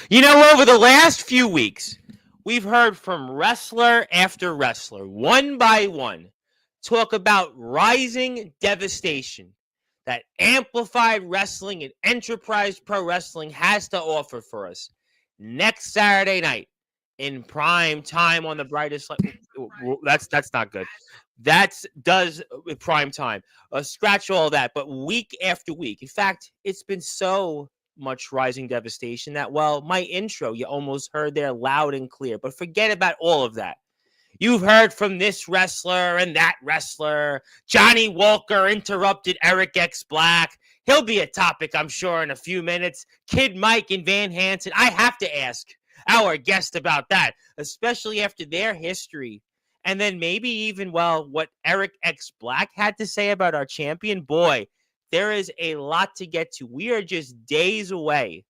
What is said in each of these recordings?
You know, over the last few weeks, we've heard from wrestler after wrestler, one by one, talk about rising devastation that Amplified Wrestling and Enterprise Pro Wrestling has to offer for us next Saturday night in prime time on the brightest light. That's not good. That's does prime time. Scratch all that, but week after week. In fact, it's been so much rising devastation that, well, my intro you almost heard there loud and clear. But forget about all of that. You've heard from this wrestler and that wrestler. Johnny Walker interrupted Eric X Black. He'll be a topic, I'm sure, in a few minutes. Kid Mike and Van Hansen. I have to ask our guest about that, especially after their history. And then maybe even, well, what Eric X Black had to say about our champion. Boy, there is a lot to get to. We are just days away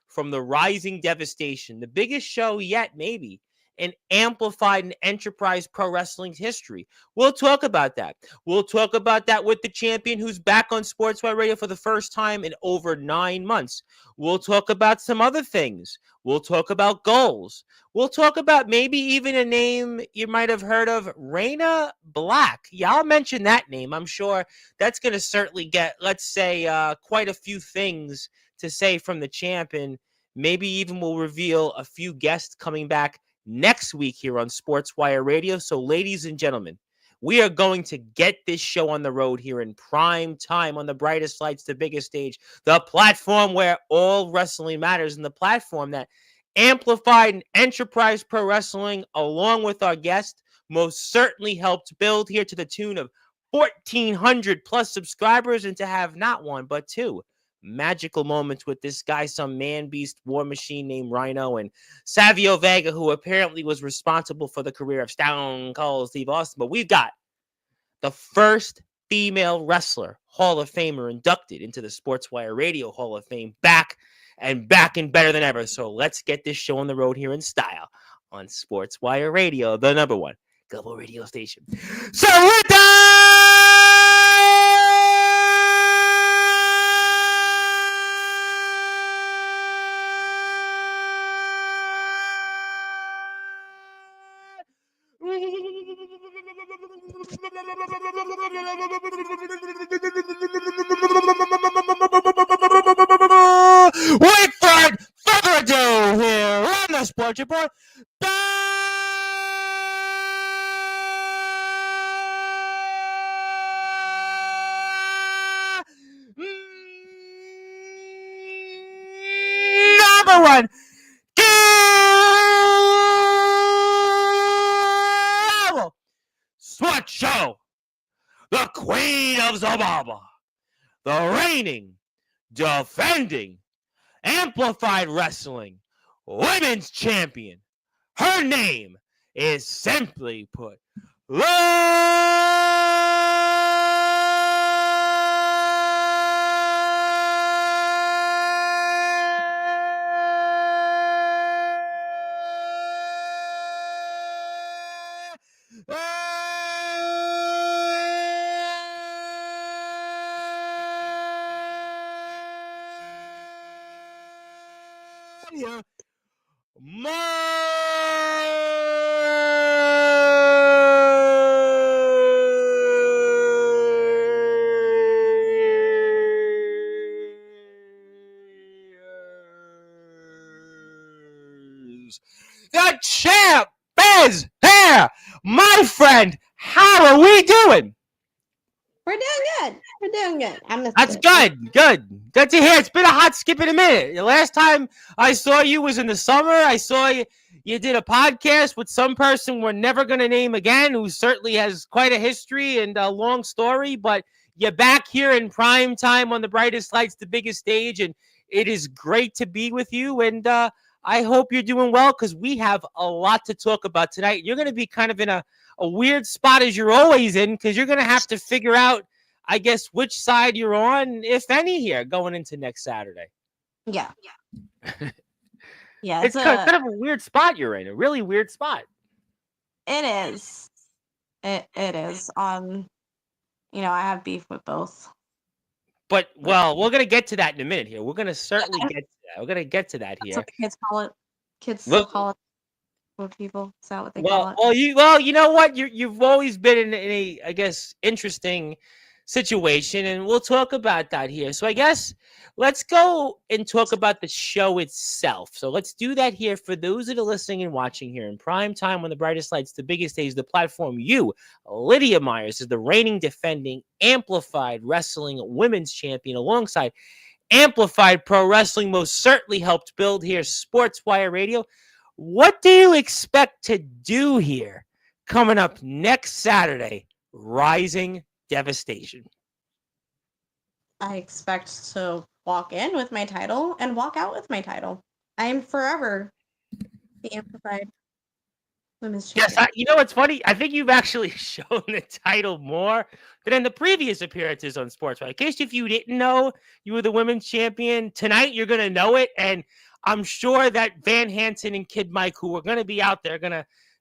from the rising devastation, the biggest show yet, maybe, in Amplified and Enterprise Pro Wrestling's history. We'll talk about that. We'll talk about that with the champion who's back on Sportswire Radio for the first time in over 9 months. We'll talk about some other things. We'll talk about goals. We'll talk about maybe even a name you might have heard of, Raina Black. Yeah, I'll mention that name. I'm sure that's going to certainly get, let's say, quite a few things to say from the champ, and maybe even we'll reveal a few guests coming back next week here on Sportswire Radio. So, ladies and gentlemen, we are going to get this show on the road here in prime time on the brightest lights, the biggest stage, the platform where all wrestling matters, and the platform that Amplified and Enterprise Pro Wrestling, along with our guest, most certainly helped build here to the tune of 1,400 plus subscribers, and to have not one, but two magical moments with this guy, some man beast war machine named Rhino, and Savio Vega, who apparently was responsible for the career of Stone Cold Steve Austin. But we've got the first female wrestler Hall of Famer inducted into the Sportswire Radio Hall of Fame, back and better than ever. So let's get this show on the road here in style on Sportswire Radio, the number one global radio station. So we're done! Without further ado, here on the Sports Report, number one, Sports Show, the Queen of Zababa, the reigning, defending, Amplified Wrestling Women's Champion. Her name is, simply put, The champ is here, my friend. How are we doing? We're doing good. We're doing good. That's good. Good to hear. It's been a hot skip in a minute. The last time I saw you was in the summer. I saw you did a podcast with some person we're never going to name again, who certainly has quite a history and a long story, but you're back here in prime time on the brightest lights, the biggest stage, and it is great to be with you, and I hope you're doing well, because we have a lot to talk about tonight. You're going to be kind of in a weird spot, as you're always in, because you're going to have to figure out, I guess, which side you're on, if any, here going into next Saturday. Yeah. Yeah. It's kind of a weird spot you're in, a really weird spot. It is. It is. I have beef with both. But, well, we're going to get to that in a minute here. We're going to certainly get to We're gonna get to that That's here. what the kids call it. Kids still Well, call it with people. Is that what they well, call it? you know what? You've always been in a, I guess, interesting situation, and we'll talk about that here. So I guess let's go and talk about the show itself. So let's do that here for those that are listening and watching here in prime time on the brightest lights, the biggest stage, the platform. You, Lydia Myerz, is the reigning, defending, amplified wrestling women's champion, alongside Amplified Pro Wrestling most certainly helped build here Sportswire Radio. What do you expect to do here coming up next Saturday? Rising Devastation. I expect to walk in with my title and walk out with my title. I am forever the amplified women's champion. Yes, you know what's funny? I think you've actually shown the title more than in the previous appearances on Sportswire. In case if you didn't know you were the women's champion, tonight you're going to know it. And I'm sure that Van Hansen and Kid Mike, who are going to be out there,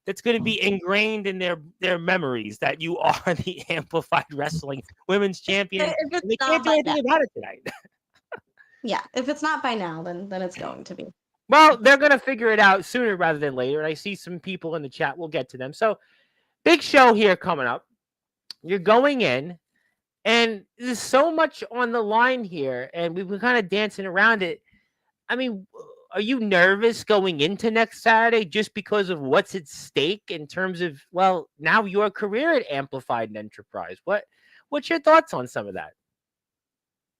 that's going to be ingrained in their memories that you are the Amplified Wrestling Women's Champion. They can't do anything about it tonight. Yeah, if it's not by now, then it's going to be. Well, they're going to figure it out sooner rather than later. And I see some people in the chat. We'll get to them. So, big show here coming up. You're going in, and there's so much on the line here, and we've been kind of dancing around it. I mean, are you nervous going into next Saturday just because of what's at stake in terms of, well, now your career at Amplified and Enterprise? What's your thoughts on some of that?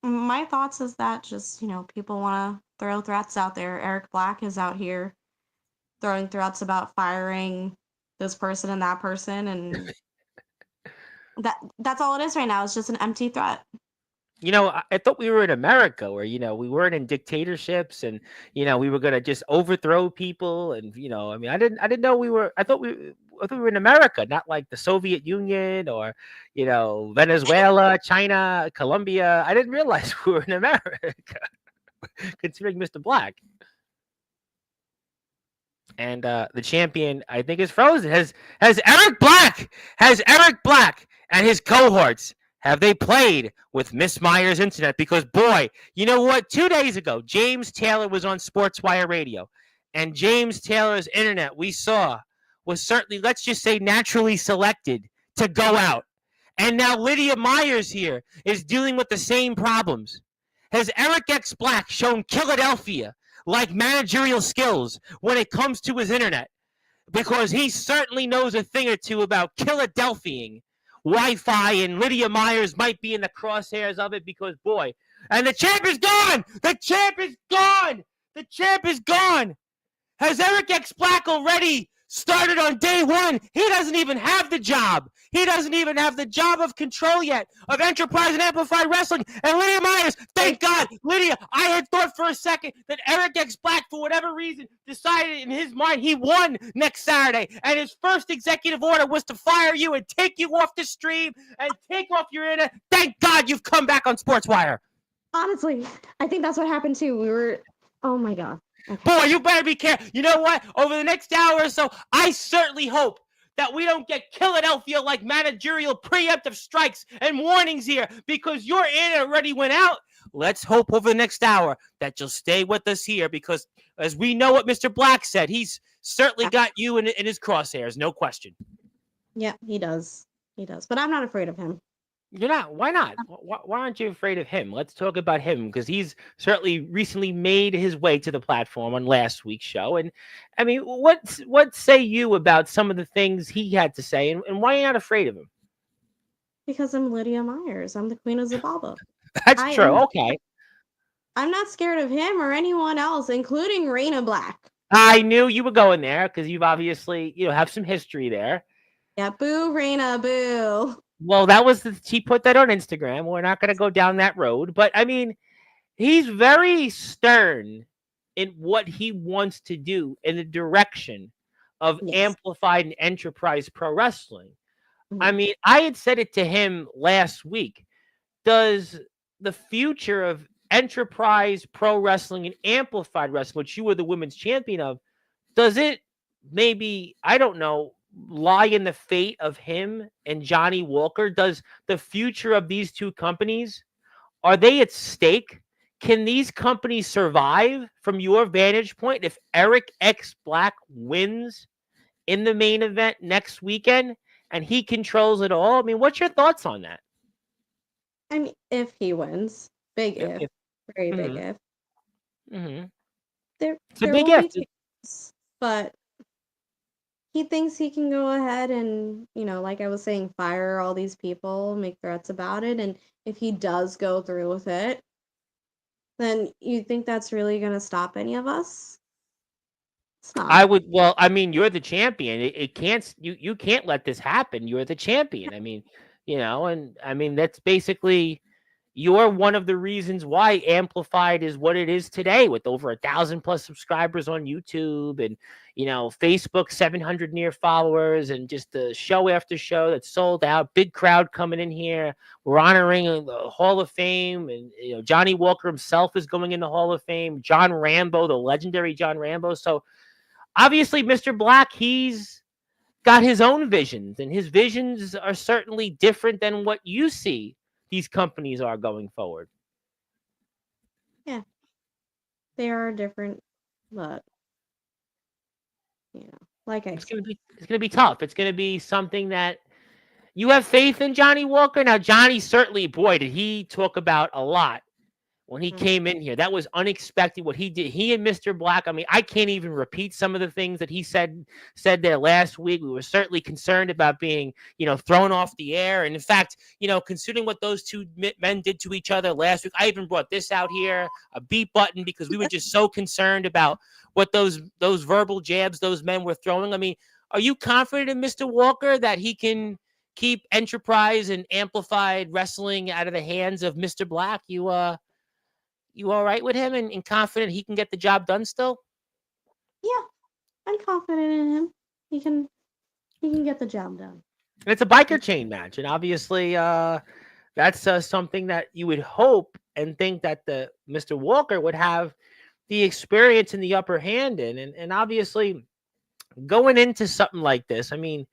My thoughts is that just, people want to throw threats out there. Eric Black is out here throwing threats about firing this person and that person, and that's all it is right now. It's just an empty threat. I thought we were in America where, we weren't in dictatorships and, we were going to just overthrow people. And, I didn't know I thought we were in America, not like the Soviet Union or, Venezuela, China, Colombia. I didn't realize we were in America, considering Mr. Black. And the champion, I think, is frozen. Has Eric Black and his cohorts, have they played with Miss Myerz Internet? Because, boy, you know what? 2 days ago, James Taylor was on Sportswire Radio. And James Taylor's internet, we saw, was certainly, let's just say, naturally selected to go out. And now Lydia Myerz here is dealing with the same problems. Has Eric X Black shown Philadelphia like managerial skills when it comes to his internet? Because he certainly knows a thing or two about Philadelphiaing Wi-Fi, and Lydia Myerz might be in the crosshairs of it because, boy, and the champ is gone! The champ is gone! The champ is gone! Has Eric X Black already started on day one? He doesn't even have the job. He doesn't even have the job of control yet of Enterprise and Amplified Wrestling. And Lydia Myerz, thank God, Lydia, I had thought for a second that Eric X Black, for whatever reason, decided in his mind he won next Saturday. And his first executive order was to fire you and take you off the stream and take off your internet. Thank God you've come back on Sportswire. Honestly, I think that's what happened too. Oh my God. Okay. Boy, you better be careful. You know what? Over the next hour or so, I certainly hope that we don't get Philadelphia like managerial preemptive strikes and warnings here because your internet already went out. Let's hope over the next hour that you'll stay with us here because, as we know what Mr. Black said, he's certainly got you in his crosshairs, no question. Yeah, he does. He does. But I'm not afraid of him. You're not. Why not? Why aren't you afraid of him? Let's talk about him because he's certainly recently made his way to the platform on last week's show. And I mean, what say you about some of the things he had to say, and why are you not afraid of him? Because I'm Lydia Myerz. I'm the queen of Zababa. That's true. Okay. I'm not scared of him or anyone else, including Raina Black. I knew you were going there because you've obviously have some history there. Yeah, boo, Raina, boo. Well, she put that on Instagram. We're not going to go down that road. But, I mean, he's very stern in what he wants to do in the direction of Amplified and Enterprise Pro Wrestling. Mm-hmm. I mean, I had said it to him last week. Does the future of Enterprise Pro Wrestling and Amplified Wrestling, which you were the women's champion of, does it maybe, I don't know, lie in the fate of him and Johnny Walker? Does the future of these two companies, are they at stake? can these companies survive from your vantage point if Eric X Black wins in the main event next weekend and he controls it all? I mean, what's your thoughts on that? I mean, if he wins, big if, If very big mhm, if, mhm. there It's a there big will if. be changes, but he thinks he can go ahead and, like I was saying, fire all these people, make threats about it, and if he does go through with it, then you think that's really gonna stop any of us? It's I not. would. Well, I mean, you're the champion. It can't. You can't let this happen. You're the champion. I mean, and I mean that's basically you're one of the reasons why Amplified is what it is today, with over 1,000 plus subscribers on YouTube and Facebook 700 near followers, and just the show after show that's sold out. Big crowd coming in here. We're honoring the Hall of Fame, and Johnny Walker himself is going in the Hall of Fame. John Rambo, the legendary John Rambo. So obviously, Mr. Black, he's got his own visions, and his visions are certainly different than what you see these companies are going forward. Yeah, they are different, but like I It's said, gonna be it's gonna be tough. It's gonna be something that you have faith in Johnny Walker. Now, Johnny certainly, boy, did he talk about a lot when he mm, came in here. That was unexpected what he did. He and Mr. Black, I mean, I can't even repeat some of the things that he said there last week. We were certainly concerned about being, thrown off the air. And in fact, considering what those two men did to each other last week, I even brought this out here, a beat button, because we were just so concerned about what those verbal jabs those men were throwing. I mean, are you confident in Mr. Walker that he can keep Enterprise and Amplified Wrestling out of the hands of Mr. Black? You all right with him and confident he can get the job done still? yeah, I'm confident in him. He can he can get the job done. And it's a biker chain match, and obviously, that's something that you would hope and think that the Mr. Walker would have the experience and the upper hand in, and obviously going into something like this. I mean,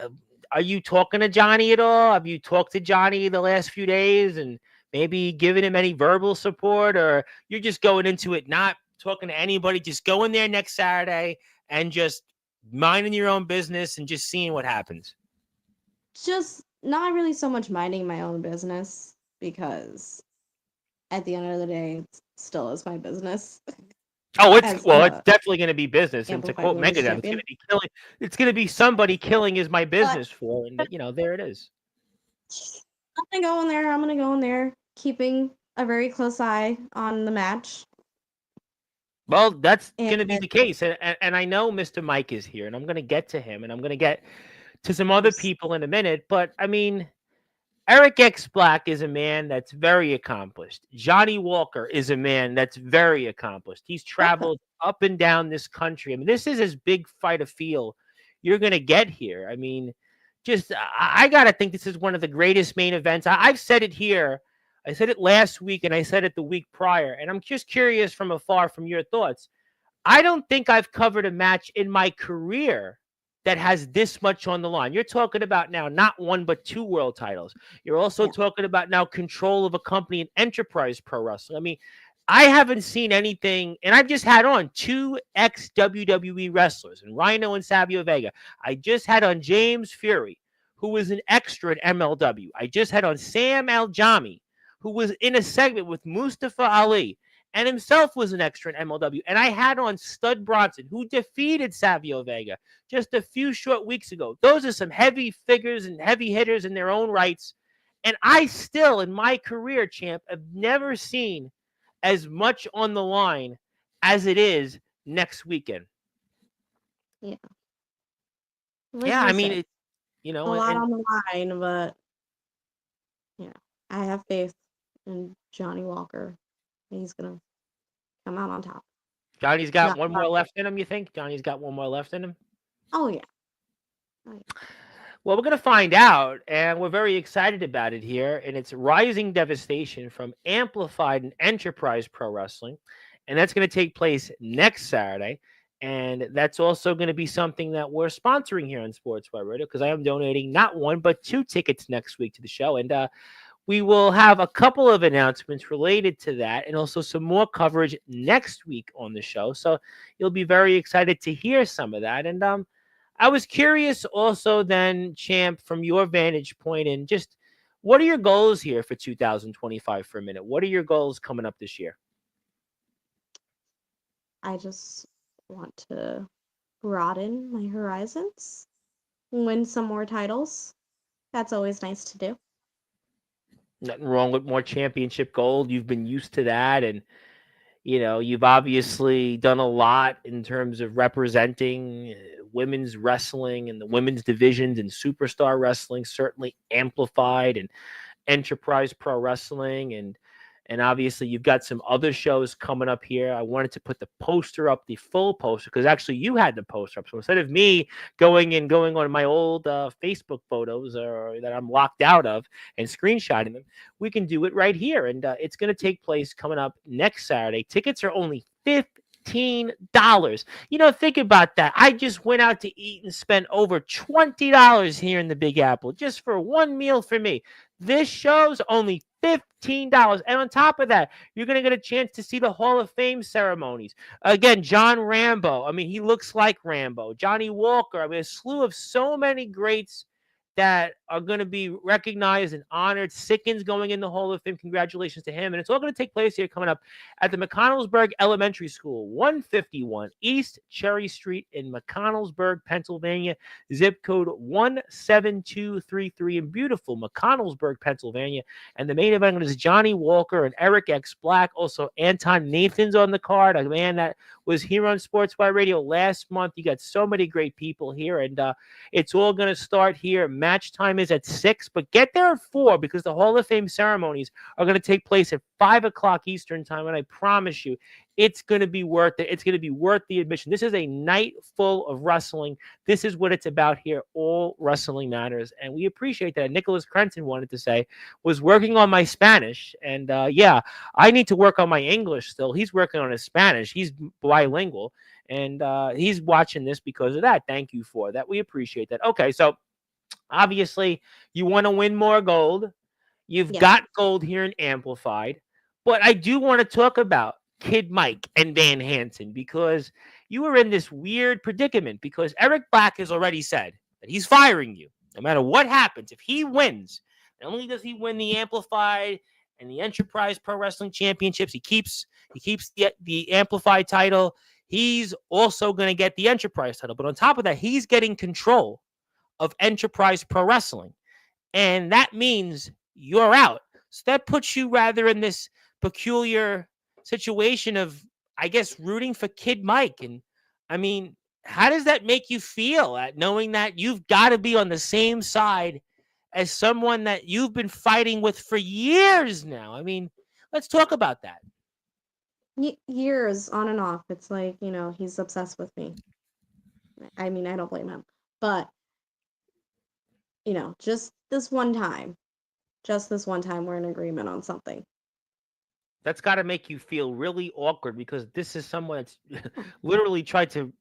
uh, are you talking to Johnny at all? Have you talked to Johnny the last few days and maybe giving him any verbal support, or you're just going into it not talking to anybody, just going there next Saturday and just minding your own business and just seeing what happens? Just not really so much minding my own business because at the end of the day, it still is my business Oh, as it's a definitely going to be business. And to amplified quote women's Megadeth, it's going champion. to be killing. It's going to be somebody killing is my But business for, and there it is. I'm gonna go in there. I'm gonna go in there, keeping a very close eye on the match. Well, that's And going to be the case, and I know Mr. Mike is here, and I'm going to get to him, and I'm going to get to some other yes, people in a minute. But I mean, Eric X Black is a man that's very accomplished. Johnny Walker is a man that's very accomplished. He's definitely, traveled up and down this country. I mean, this is as big fight of feel you're going to get here. I mean, just I got to think this is one of the greatest main events. I've said it here. I said it last week and I said it the week prior. And I'm just curious from afar from your thoughts. I don't think I've covered a match in my career that has this much on the line. You're talking about now not one but two world titles. You're also yeah, talking about now control of a company in Enterprise Pro Wrestling. I mean, I haven't seen anything, and I've just had on two ex WWE wrestlers, and Rhino and Savio Vega. I just had on James Fury, who was an extra at MLW. I just had on Sam Aljami, who was in a segment with Mustafa Ali and himself was an extra in MLW. And I had on Stud Bronson, who defeated Savio Vega just a few short weeks ago. Those are some heavy figures and heavy hitters in their own rights. And I still, in my career, champ, have never seen as much on the line as it is next weekend. yeah. Like Yeah, you I mean, said, a lot and on the line, but I have faith in Johnny Walker. He's gonna come out on top. Johnny's got Not one more by left in him, you think? Johnny's got one more left in him? oh yeah, oh yeah. Well, we're going to find out, and we're very excited about it here. And it's Rising Devastation from Amplified and Enterprise Pro Wrestling. And that's going to take place next Saturday. And that's also going to be something that we're sponsoring here on Sportswire Radio, because I am donating not one, but two tickets next week to the show. And we will have a couple of announcements related to that and also some more coverage next week on the show. So you'll be very excited to hear some of that. And I was curious also then, Champ, from your vantage point, and just what are your goals here for 2025 for a minute? What are your goals coming up this year? I just want to broaden my horizons, win some more titles. That's always nice to do. Nothing wrong with more championship gold. You've been used to that. And you've obviously done a lot in terms of representing women's wrestling and the women's divisions and superstar wrestling, certainly amplified, and Enterprise Pro Wrestling, and obviously you've got some other shows coming up here. I wanted to put the poster up, the full poster, because actually you had the poster up. So instead of me going on my old Facebook photos or that I'm locked out of and screenshotting them, we can do it right here. And it's going to take place coming up next Saturday. Tickets are only $15. Think about that. I just went out to eat and spent over $20 here in the Big Apple just for one meal for me. This show's only $15. And on top of that, you're going to get a chance to see the Hall of Fame ceremonies. Again, John Rambo. I mean, he looks like Rambo. Johnny Walker. I mean, a slew of so many greats that are going to be recognized and honored. Sickens going in the Hall of Fame. Congratulations to him. And it's all going to take place here coming up at the McConnellsburg Elementary School, 151 East Cherry Street in McConnellsburg, Pennsylvania, zip code 17233 in beautiful McConnellsburg, Pennsylvania. And the main event is Johnny Walker and Eric X Black. Also, Anton Nathan's on the card, a man that was here on Sportswire Radio last month. You got so many great people here, and it's all going to start here. Match time is at 6, but get there at 4 because the Hall of Fame ceremonies are going to take place at 5 o'clock Eastern time, and I promise you, it's going to be worth it. It's going to be worth the admission. This is a night full of wrestling. This is what it's about here. All wrestling matters, and we appreciate that. Nicholas Crenton wanted to say, was working on my Spanish, and yeah, I need to work on my English still. He's working on his Spanish. He's bilingual, and he's watching this because of that. Thank you for that. We appreciate that. Okay, so obviously you want to win more gold. You've Yes. got gold here in Amplified, but I do want to talk about Kid Mike and Van Hansen because you were in this weird predicament because Eric Black has already said that he's firing you no matter what happens. If he wins, not only does he win the Amplified and the Enterprise Pro Wrestling Championships, he keeps the Amplified title. He's also going to get the Enterprise title, but on top of that, he's getting control of Enterprise Pro Wrestling, and that means you're out. So that puts you rather in this peculiar situation of, I guess, rooting for Kid Mike. And I mean, how does that make you feel at knowing that you've got to be on the same side as someone that you've been fighting with for years now? I mean, let's talk about that. Years on and off. It's like, he's obsessed with me. I mean, I don't blame him. But, just this one time, we're in agreement on something. That's got to make you feel really awkward because this is someone that's literally tried to,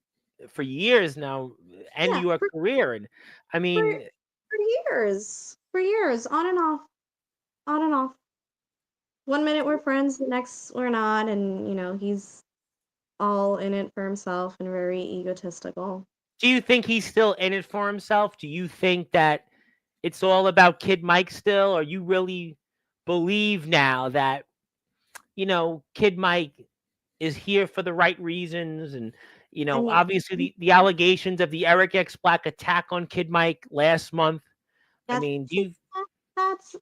for years now, end Yeah, your career. And I mean, for years, on and off, on and off. One minute we're friends, the next we're not, and he's all in it for himself and very egotistical. do you think he's still in it for himself? Do you think that it's all about Kid Mike still, or you really believe now that Kid Mike is here for the right reasons? And I mean, obviously the allegations of the Eric X Black attack on Kid Mike last month. I that's mean, do you that's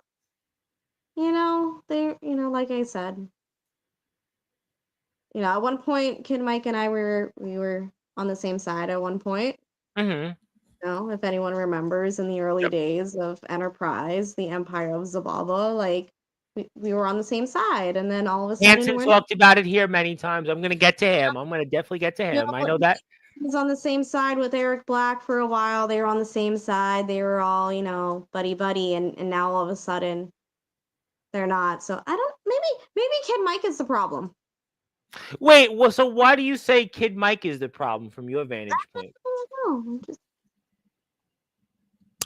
they like I said, at one point Kid Mike and I we were on the same side at one point. Mhm. If anyone remembers in the early Yep. days of Enterprise, the Empire of Zababa, like we were on the same side, and then all of a sudden Hanson we're talked about it here many times. I'm going to get to him. I'm going to definitely get to no, him. I know that. he was on the same side with Eric Black for a while. They were on the same side. They were all, buddy buddy, and now all of a sudden they're not. So I don't. Maybe Kid Mike is the problem. Wait, well, so why do you say Kid Mike is the problem from your vantage point? I don't know.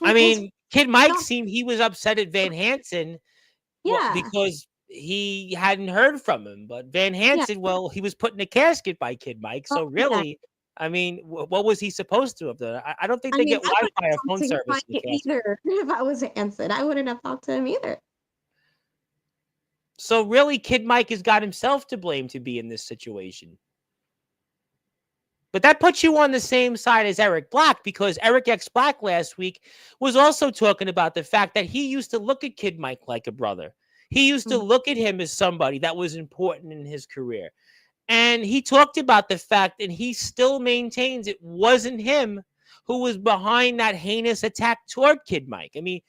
I His mean, Kid Mike don't seemed he was upset at Van Hansen Well, Yeah. because he hadn't heard from him. But Van Yeah. Hansen, well, he was put in a casket by Kid Mike. Oh, So yeah. really, I mean, what was he supposed to have done? I don't think I they mean, get I wouldn't Wi-Fi or have talked phone to him service in the casket. either if I was Hanson. I wouldn't have talked to him either. So really, Kid Mike has got himself to blame to be in this situation. But that puts you on the same side as Eric Black, because Eric X Black last week was also talking about the fact that he used to look at Kid Mike like a brother. He used to Mhm. look at him as somebody that was important in his career. And he talked about the fact, and he still maintains it wasn't him who was behind that heinous attack toward Kid Mike. I mean,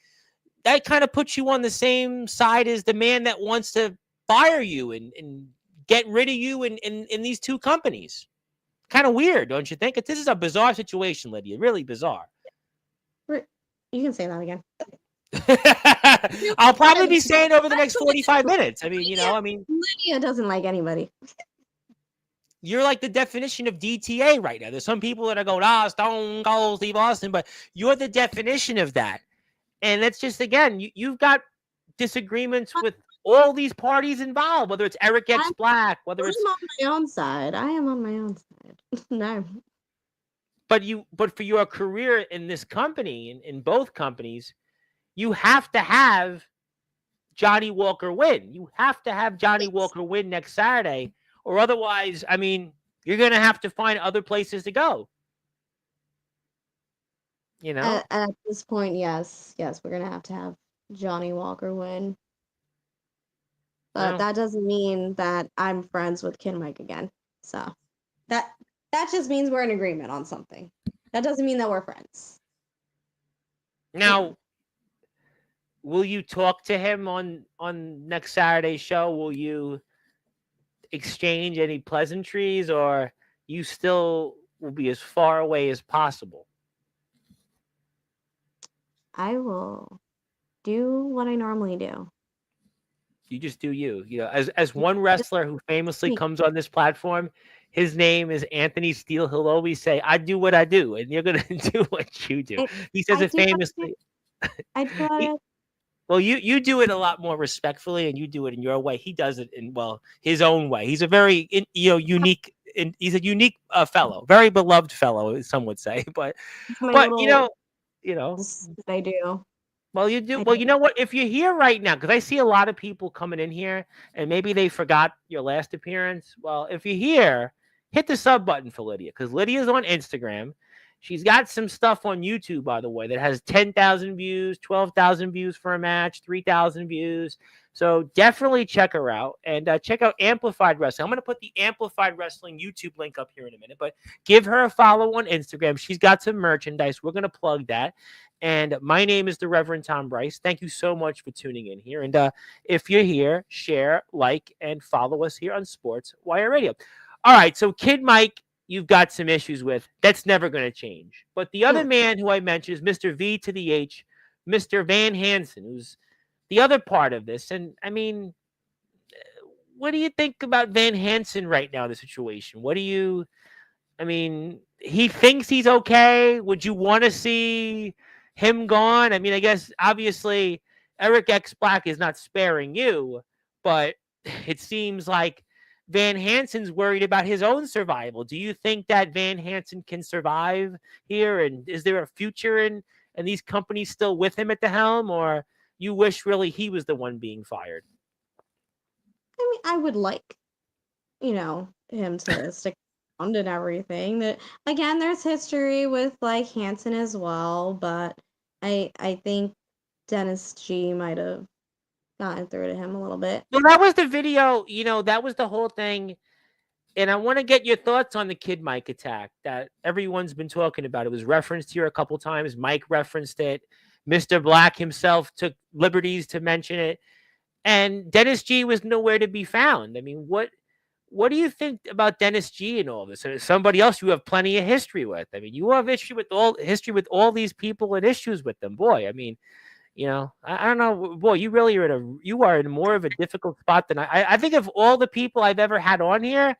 that kind of puts you on the same side as the man that wants to fire you and get rid of you in these two companies. Kind of weird, don't you think? This is a bizarre situation, Lydia. Really bizarre. You can say that again. I'll probably be saying over the next 45 minutes. I mean, Lydia doesn't like anybody. you're like the definition of DTA right now. There's some people that are going, Stone Cold Steve Austin, but you're the definition of that. And that's just, again, you've got disagreements with all these parties involved, whether it's Eric X Black, whether it's... I'm on my own side. I am on my own side. No. But for your career in this company, in both companies, you have to have Johnny Walker win. You have to have Johnny Walker win next Saturday, or otherwise, I mean, you're going to have to find other places to go. You know? At this point, yes, we're gonna have to have Johnny Walker win. But that doesn't mean that I'm friends with Kid Mike again. So that just means we're in agreement on something. That doesn't mean that we're friends. Now, will you talk to him on next Saturday's show? Will you exchange any pleasantries, or you still will be as far away as possible? I will do what I normally do. You just do you. You know, as one wrestler who famously comes on this platform, his name is Anthony Steele. He'll always say, "I do what I do," and you're gonna do what you do. He says it famously. I do it. Well, you do it a lot more respectfully, and you do it in your way. He does it in, well, his own way. He's a very unique. He's a unique fellow, very beloved fellow, some would say. But I do. Well, you do. Well, you know what? If you're here right now, because I see a lot of people coming in here, and maybe they forgot your last appearance. Well, if you're here, hit the sub button for Lydia, because Lydia's on Instagram. She's got some stuff on YouTube, by the way, that has 10,000 views, 12,000 views for a match, 3,000 views. So definitely check her out, and check out Amplified Wrestling. I'm going to put the Amplified Wrestling YouTube link up here in a minute, but give her a follow on Instagram. She's got some merchandise. We're going to plug that. And my name is the Reverend Tom Bryce. Thank you so much for tuning in here. And if you're here, share, like, and follow us here on Sportswire Radio. All right, so Kid Mike, you've got some issues with. That's never going to change. But the other man who I mentioned is Mr. V to the H, Mr. Van Hansen, who's the other part of this. And, I mean, what do you think about Van Hansen right now in the situation? I mean, he thinks he's okay. Would you want to see him gone? I mean, I guess, obviously, Eric X Black is not sparing you, but it seems like Van Hansen's worried about his own survival. Do you think that Van Hansen can survive here? And is there a future in these companies still with him at the helm? Or you wish really he was the one being fired? I mean, I would like, him to stick around and everything. That, again, there's history with like Hansen as well, but I think Dennis G might have gotten through to him a little bit. Well, that was the video, that was the whole thing. And I want to get your thoughts on the Kid Mike attack that everyone's been talking about. It was referenced here a couple times. Mike referenced it. Mr. Black himself took liberties to mention it. And Dennis G was nowhere to be found. I mean, what do you think about Dennis G and all this? Somebody else you have plenty of history with. I mean, you have history with all these people and issues with them. Boy, I mean, I don't know. Boy, you really are in more of a difficult spot than I think of all the people I've ever had on here.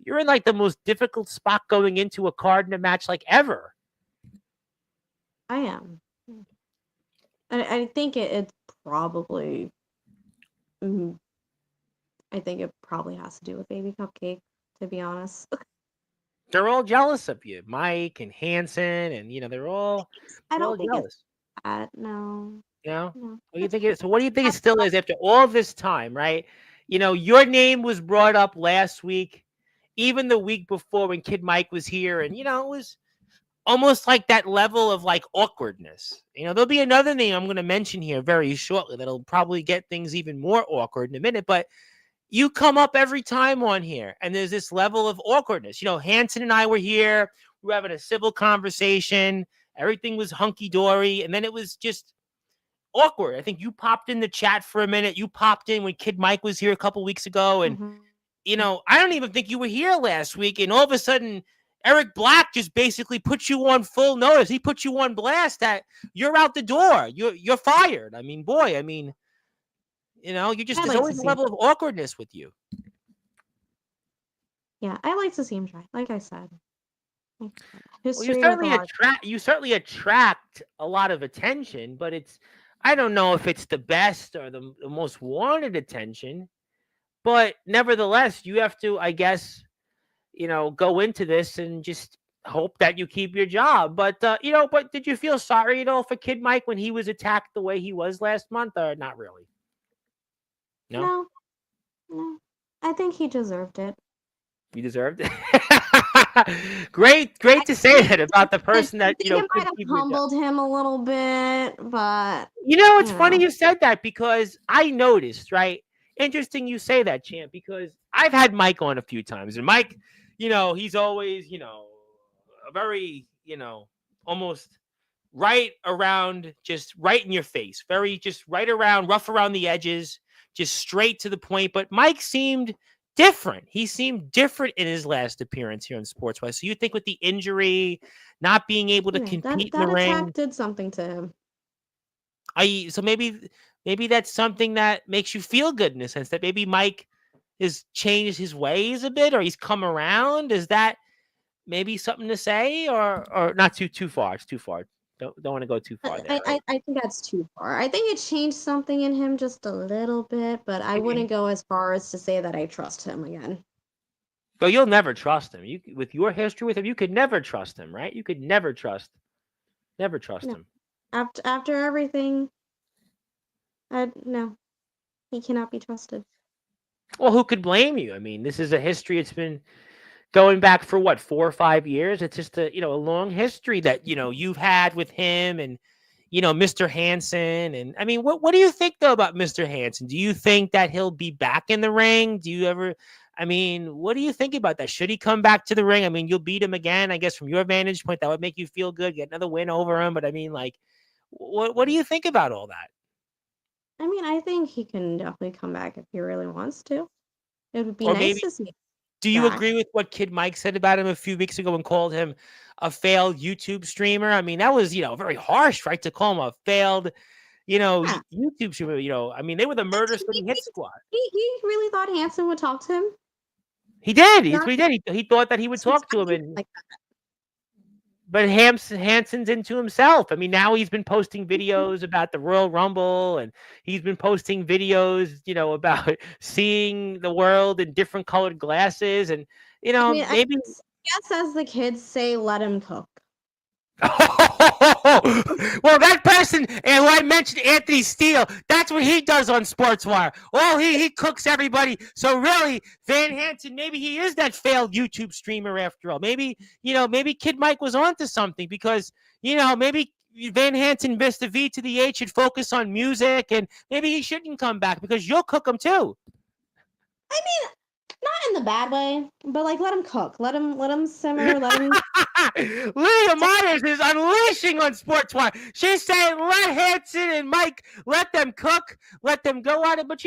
You're in like the most difficult spot going into a card in a match like ever. I am. I think it's probably Mm, I think it probably has to do with Baby Cupcake, to be honest. They're all jealous of you, Mike and Hanson, and they're all I they're all don't think it's jealous. that. No, You know, no. what do you It's think? So, what do you think it still is after all this time, right? Your name was brought up last week, even the week before when Kid Mike was here, and it was almost like that level of like awkwardness. There'll be another name I'm going to mention here very shortly that'll probably get things even more awkward in a minute, but you come up every time on here and there's this level of awkwardness. Hanson and I were here, we were having a civil conversation, everything was hunky dory, and then it was just awkward. I think you popped in the chat for a minute. You popped in when Kid Mike was here a couple weeks ago, and Mhm. I don't even think you were here last week, and all of a sudden Eric Black just basically put you on full notice. He put you on blast that you're out the door. You're fired. I mean, boy, you just I there's like to always a see him. level of awkwardness with you. Yeah, I like to see him try. Like I said, Well, history with a lot. you certainly attract a lot of attention, but I don't know if it's the best or the most wanted attention. But nevertheless, you have to, I guess, go into this and just hope that you keep your job. But but did you feel sorry at all for Kid Mike when he was attacked the way he was last month, or not really? No, No, no. I think he deserved it. you deserved it. Great to say that about the person I that think it might could have keep your job. humbled him a little bit, but It's funny you said that because I noticed, right? Interesting you say that, champ, because I've had Mike on a few times, and Mike, he's always, a very, almost right around, just right in your face, very just right around, rough around the edges, just straight to the point. But Mike seemed different. He seemed different in his last appearance here in Sportswire. So you think with the injury, not being able to compete in the that attack ring, did something to him. so maybe that's something that makes you feel good in a sense that maybe Mike has changed his ways a bit or he's come around. Is that maybe something to say or not too far? It's too far. Don't want to go too far there, right? I think that's too far. I think it changed something in him just a little bit, but I wouldn't go as far as to say that I trust him again. But you'll never trust him. You with your history with him, you could never trust him, right? You could never trust No. him. After everything, no, he cannot be trusted. Well, who could blame you? I mean, this is a history. It's been going back for what, 4 or 5 years. It's just a long history that you've had with him and Mr. Hanson. And I mean, what do you think though about Mr. Hanson? Do you think that he'll be back in the ring? Do you ever? I mean, what do you think about that? Should he come back to the ring? I mean, you'll beat him again. I guess from your vantage point, that would make you feel good. Get another win over him. But I mean, like, what do you think about all that? I mean, I think he can definitely come back if he really wants to. It would be Or nice maybe to see him do you back. agree with what Kid Mike said about him a few weeks ago and called him a failed YouTube streamer? I mean, that was, very harsh, right? To call him a failed, Yeah. YouTube streamer. I mean, they were the murder study hit squad. He really thought Hanson would talk to him. He did. That's Not what he did. He thought that he would talk to him, like but Hanson's into himself. I mean, now he's been posting videos about the Royal Rumble, and he's been posting videos, about seeing the world in different colored glasses, and I mean, maybe. I guess as the kids say, let him cook. Well, that person, and I mentioned Anthony Steele, that's what he does on Sportswire. Oh, he cooks everybody. So really, Van Hansen, maybe he is that failed YouTube streamer after all. Maybe, maybe Kid Mike was onto something because, maybe Van Hansen missed the V to the H should focus on music, and maybe he shouldn't come back because you'll cook him too. I mean, not in the bad way, but like let him cook, let him simmer, let him. Lydia Myerz is unleashing on Sportswire. She's saying, let Hanson and Mike, let them cook, let them go at it. But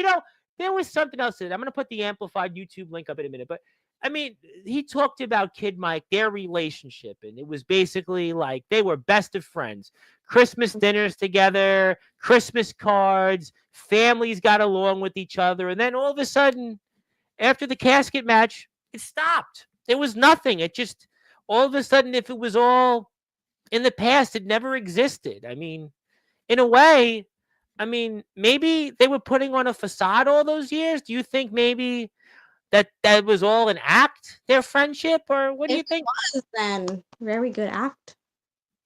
there was something else in it. I'm going to put the amplified YouTube link up in a minute. But I mean, he talked about Kid Mike, their relationship, and it was basically like they were best of friends. Christmas dinners together, Christmas cards, families got along with each other. And then all of a sudden, after the casket match, it stopped. There was nothing. It just, all of a sudden, if it was all in the past, it never existed. I mean, in a way, I mean, maybe they were putting on a facade all those years. Do you think maybe that was all an act, their friendship, or what do If you it think? was, then very good act.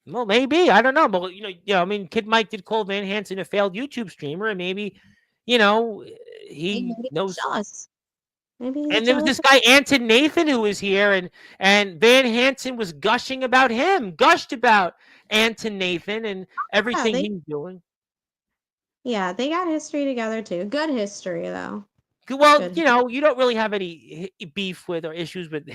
Well, maybe I don't know, but I mean, Kid Mike did call Van Hansen a failed YouTube streamer, and maybe, you know, he Maybe he's knows. jealous. Maybe he's And there was jealous. this guy Anton Nathan who was here, and Van Hansen was gushing about him, gushed about Anton Nathan and Yeah, everything they he's doing. they got history together too. Good history though. Well, Good. you don't really have any beef with or issues with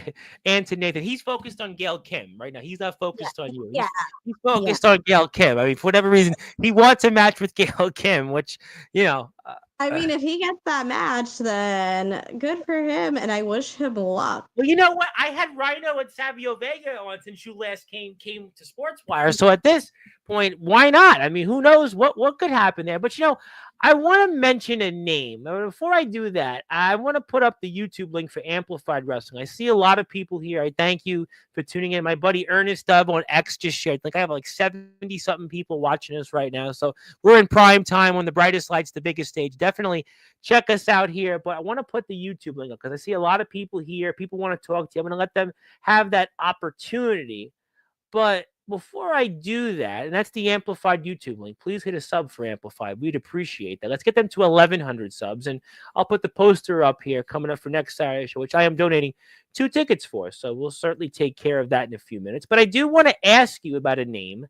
Anton Nathan. He's focused on Gail Kim right now. He's not Yeah. focused on you. Yeah. He's Yeah. focused on Gail Kim. I mean, for whatever reason, he wants a match with Gail Kim, which you know. I mean, if he gets that match, then good for him, and I wish him luck. Well, you know what? I had Rhino and Savio Vega on since you last came to Sportswire. So at this point, why not? I mean, who knows what could happen there? But I want to mention a name. Before I do that, I want to put up the YouTube link for Amplified Wrestling. I see a lot of people here. I thank you for tuning in. My buddy Ernest Dub on X just shared. Like I have like 70 something people watching us right now. So we're in prime time on the brightest lights, the biggest stage. Definitely check us out here. But I want to put the YouTube link up because I see a lot of people here. People want to talk to you. I'm going to let them have that opportunity. But before I do that, and that's the Amplified YouTube link, please hit a sub for Amplified. We'd appreciate that. Let's get them to 1,100 subs. And I'll put the poster up here coming up for next Saturday show, which I am donating 2 tickets for. So we'll certainly take care of that in a few minutes. But I do want to ask you about a name.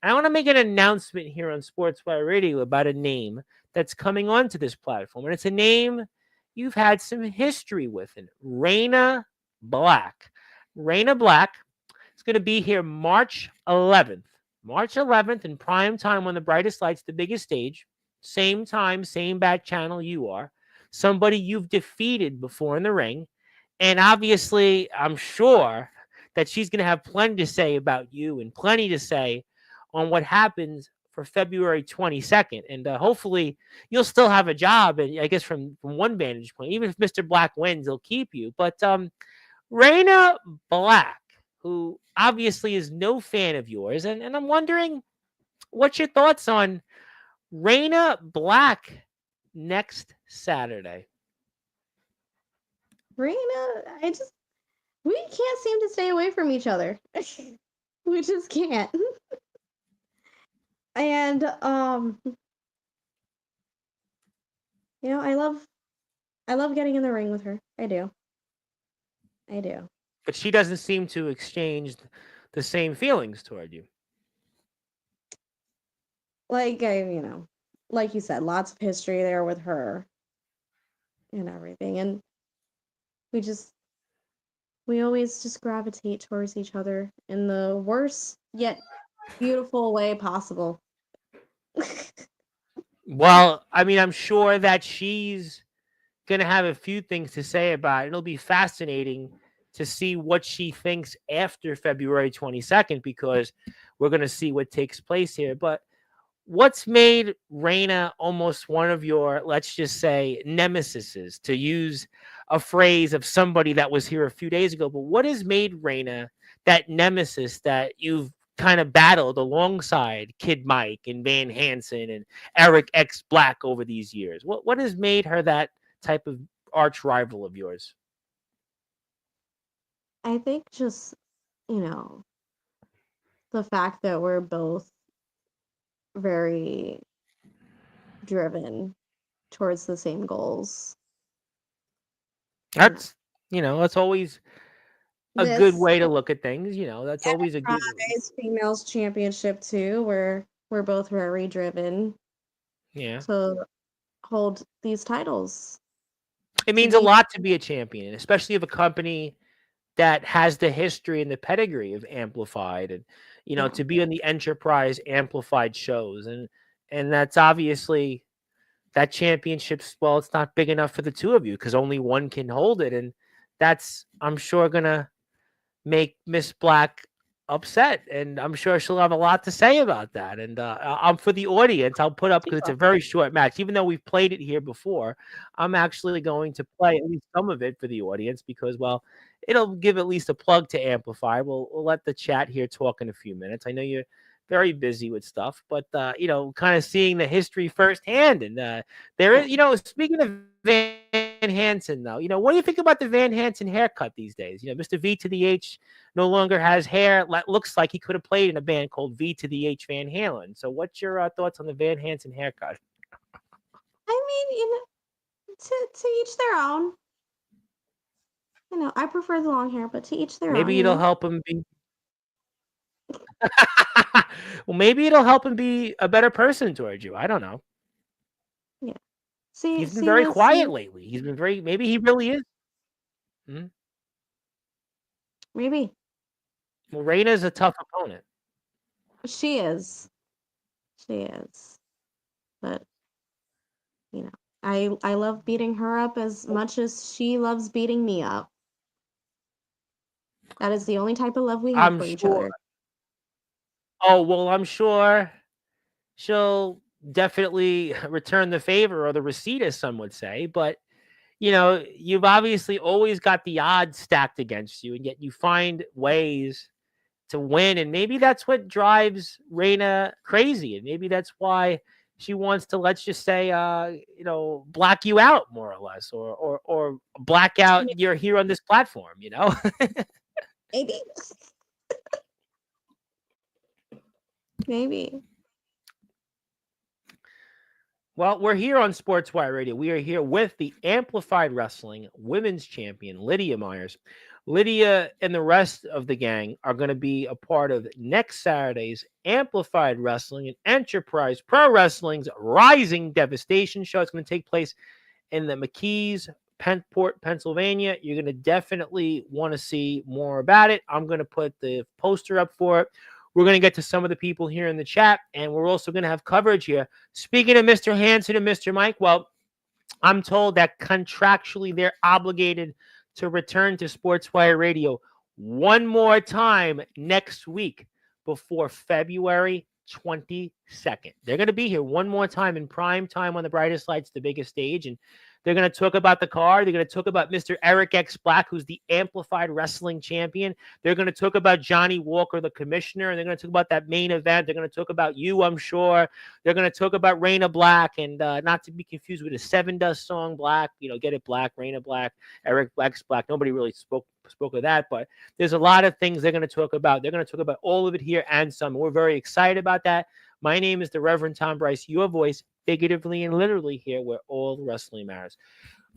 I want to make an announcement here on Sportswire Radio about a name that's coming onto this platform. And it's a name you've had some history with, and Raina Black. Raina Black is going to be here March 11th. March 11th in prime time on the brightest lights, the biggest stage. Same time, same bad channel you are. Somebody you've defeated before in the ring. And obviously, I'm sure that she's going to have plenty to say about you and plenty to say on what happens for February 22nd. And hopefully you'll still have a job. And I guess from one vantage point, even if Mr. Black wins, he'll keep you. But Raina Black, who obviously is no fan of yours, and I'm wondering what's your thoughts on Raina Black next Saturday? Raina, we can't seem to stay away from each other. We just can't. And I love getting in the ring with her. I do. But she doesn't seem to exchange the same feelings toward you. Like like you said, lots of history there with her and everything. And we always just gravitate towards each other in the worst yet beautiful way possible. Well, I mean, I'm sure that she's going to have a few things to say about it. It'll be fascinating to see what she thinks after February 22nd because we're going to see what takes place here. But what's made Raina almost one of your, let's just say, nemesises, to use a phrase of somebody that was here a few days ago? But what has made Raina that nemesis that you've kind of battled alongside Kid Mike and Van Hansen and Eric X Black over these years? What has made her that type of arch rival of yours? I think just, the fact that we're both very driven towards the same goals. That's that's always a good This way to look at things. That's always a good. Enterprise Females Championship too, where we're both very driven Yeah. to hold these titles. It means a lot to be a champion, especially of a company that has the history and the pedigree of Amplified, and to be on the Enterprise Amplified shows, and that's obviously that championship's, well, it's not big enough for the two of you because only one can hold it, and that's, I'm sure, gonna make Miss Black upset, and I'm sure she'll have a lot to say about that. And I'm for the audience. I'll put up, because it's a very short match, even though we've played it here before. I'm actually going to play at least some of it for the audience because, well, it'll give at least a plug to Amplify. We'll let the chat here talk in a few minutes. I know you're very busy with stuff, but kind of seeing the history firsthand. And there Yeah. is, speaking of Van Hansen, though, what do you think about the Van Hansen haircut these days? Mr. V to the H no longer has hair. Looks like he could have played in a band called V to the H Van Halen. So, what's your thoughts on the Van Hansen haircut? I mean, to each their own. I prefer the long hair, but to each their own. Maybe it'll help him be. Well, maybe it'll help him be a better person towards you. I don't know. Yeah. He's been See very this. quiet lately. He's been very. Maybe he really is. Hmm? Maybe Well, Raina's a tough opponent. she is. She is. But I love beating her up as much as she loves beating me up. That is the only type of love we have I'm for each sure. other. Oh well, I'm sure she'll definitely return the favor or the receipt, as some would say. But you've obviously always got the odds stacked against you, and yet you find ways to win. And maybe that's what drives Reina crazy. And maybe that's why she wants to, let's just say, black you out more or less, or black out you're here on this platform. Maybe. Maybe. Well, we're here on Sportswire Radio. We are here with the Amplified Wrestling Women's Champion, Lydia Myerz. Lydia and the rest of the gang are going to be a part of next Saturday's Amplified Wrestling and Enterprise Pro Wrestling's Rising Devastation show. It's going to take place in the McKees, Penport, Pennsylvania. You're going to definitely want to see more about it. I'm going to put the poster up for it. We're going to get to some of the people here in the chat, and we're also going to have coverage here. Speaking of Mr. Hansen and Mr. Mike, well, I'm told that contractually they're obligated to return to Sportswire Radio one more time next week before February 22nd. They're going to be here one more time in prime time on the brightest lights, the biggest stage, and they're going to talk about the card. They're going to talk about Mr. Eric X Black, who's the Amplified Wrestling Champion. They're going to talk about Johnny Walker, the commissioner, and they're going to talk about that main event. They're going to talk about you, I'm sure. They're going to talk about Raina Black, and not to be confused with a Seven Dust song, Black. Get it, Black, Raina Black, Eric Black's Black. Nobody really spoke of that, but there's a lot of things they're going to talk about. They're going to talk about all of it here and some. We're very excited about that. My name is the Reverend Tom Bryce, your voice, figuratively and literally here where all wrestling matters.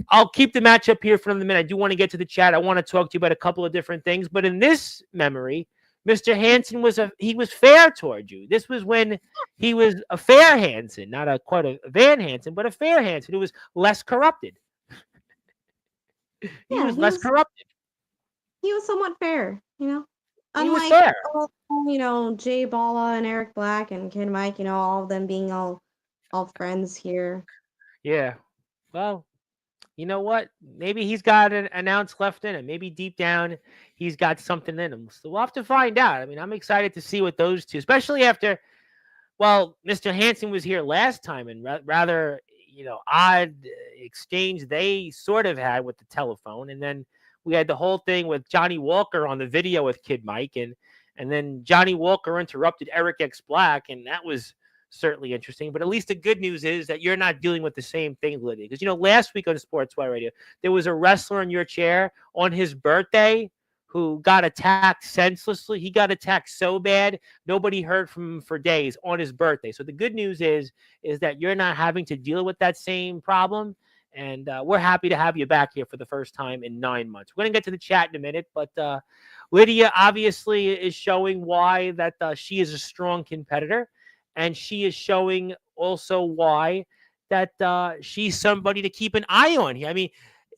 I'll keep the matchup here for another minute. I do want to get to the chat. I want to talk to you about a couple of different things, but in this memory, Mr. Hansen was fair toward you. This was when he was a fair Hansen, not quite a Van Hansen, but a fair Hansen who was less corrupted. He was less corrupted. He was somewhat fair, He was Unlike fair. Jay Balla and Eric Black and Kid Mike, all of them being all friends here. Yeah. Well, you know what? Maybe he's got an ounce left in him. Maybe deep down he's got something in him. So we'll have to find out. I mean, I'm excited to see what those two, especially after, well, Mr. Hansen was here last time and rather, odd exchange they sort of had with the telephone. And then we had the whole thing with Johnny Walker on the video with Kid Mike. And then Johnny Walker interrupted Eric X Black. And that was certainly interesting. But at least the good news is that you're not dealing with the same thing, Lydia. Because, last week on Sportswire Radio, there was a wrestler in your chair on his birthday who got attacked senselessly. He got attacked so bad, nobody heard from him for days on his birthday. So the good news is that you're not having to deal with that same problem. And we're happy to have you back here for the first time in 9 months. We're going to get to the chat in a minute, but Lydia obviously is showing why that she is a strong competitor. And she is showing also why that she's somebody to keep an eye on here. I mean,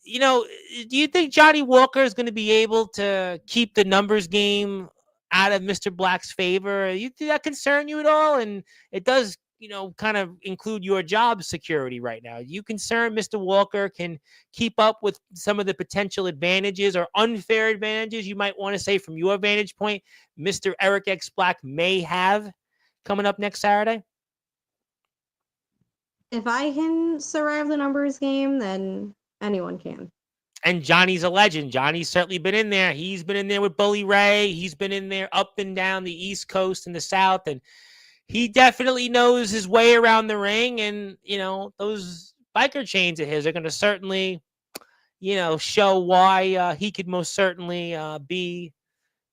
do you think Johnny Walker is going to be able to keep the numbers game out of Mr. Black's favor? Does that concern you at all? And it does, kind of include your job security right now. Are you concerned Mr. Walker can keep up with some of the potential advantages or unfair advantages you might want to say from your vantage point Mr. Eric X Black may have coming up next Saturday? If I can survive the numbers game, then anyone can. And Johnny's a legend. Johnny's certainly been in there. He's been in there with Bully Ray. He's been in there up and down the East Coast and the South. And he definitely knows his way around the ring. And, those biker chains of his are going to certainly, show why he could most certainly be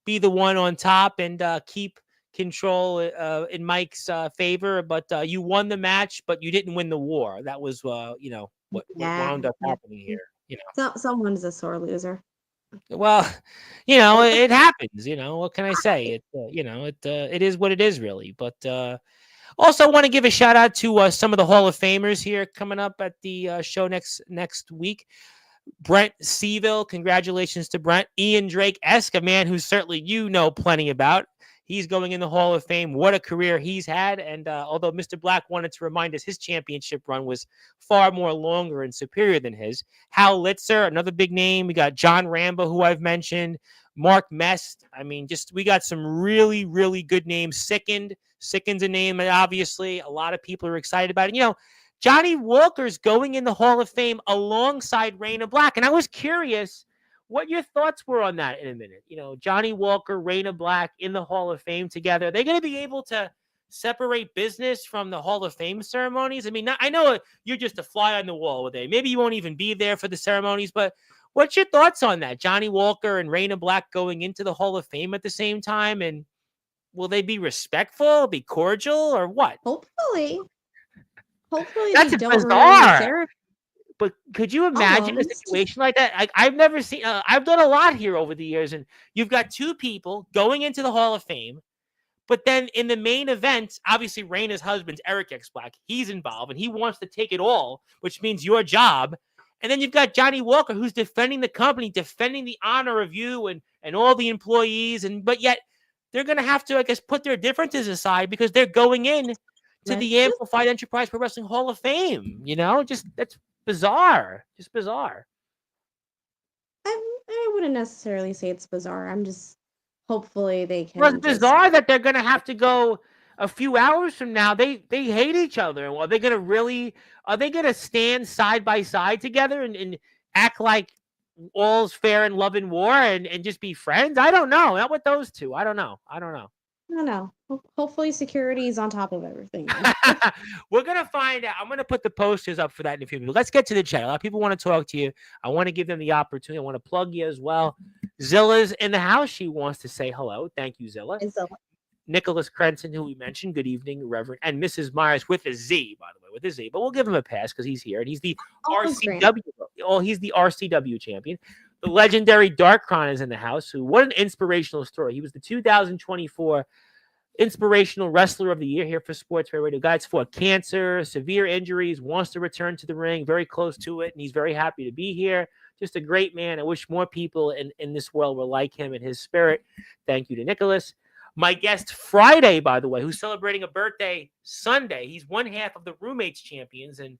the one on top and keep control in Mike's favor. But you won the match, but you didn't win the war. That was, what Yeah, wound up yeah. happening here. Someone's a sore loser. Well, it happens. What can I say? It is what it is, really. But also want to give a shout out to some of the Hall of Famers here coming up at the show next week. Brent Seville, congratulations to Brent. Ian Drake-esque, a man who certainly plenty about. He's going in the Hall of Fame. What a career he's had. And although Mr. Black wanted to remind us his championship run was far more longer and superior than his. Hal Litzer, another big name. We got John Rambo, who I've mentioned. Mark Mest. I mean, we got some really, really good names. Sicken's a name, obviously. A lot of people are excited about it. Johnny Walker's going in the Hall of Fame alongside Raina Black. And I was curious what your thoughts were on that in a minute. Johnny Walker, Raina Black in the Hall of Fame together. Are they going to be able to separate business from the Hall of Fame ceremonies? I mean, I know you're just a fly on the wall with it. Maybe you won't even be there for the ceremonies, but what's your thoughts on that? Johnny Walker and Raina Black going into the Hall of Fame at the same time? And will they be respectful, be cordial, or what? Hopefully That's they don't ruin the bizarre. ceremony. But could you imagine a situation like that? I've never seen. I've done a lot here over the years, and you've got two people going into the Hall of Fame, but then in the main event, obviously Raina's husband's Eric X Black. He's involved, and he wants to take it all, which means your job. And then you've got Johnny Walker, who's defending the company, defending the honor of you and all the employees, but yet they're going to have to, I guess, put their differences aside because they're going in to the Amplified Enterprise Pro Wrestling Hall of Fame. That's bizarre. Just bizarre. I wouldn't necessarily say it's bizarre. I'm just hopefully they can. Well, it's bizarre that they're going to have to go a few hours from now. They hate each other. Are they going to stand side by side together and act like all's fair in love and war and just be friends? I don't know. Not with those two. I don't know. I don't know. Hopefully security is on top of everything. We're going to find out. I'm going to put the posters up for that in a few minutes. Let's get to the chat. A lot of people want to talk to you. I want to give them the opportunity. I want to plug you as well. Zilla's in the house. She wants to say hello. Thank you, Zilla. Nicholas Crenson, who we mentioned. Good evening, Reverend. And Mrs. Myerz with a Z, by the way, with a Z. But we'll give him a pass because he's here. And he's the RCW. Oh, he's the RCW champion. The legendary Darkron is in the house. What an inspirational story. He was the 2024 Inspirational Wrestler of the Year here for Sportswire Radio. Guy's fought cancer, severe injuries, wants to return to the ring, very close to it, and he's very happy to be here. Just a great man. I wish more people in this world were like him in his spirit. Thank you to Nicholas. My guest Friday, by the way, who's celebrating a birthday Sunday. He's one half of the Roommates champions and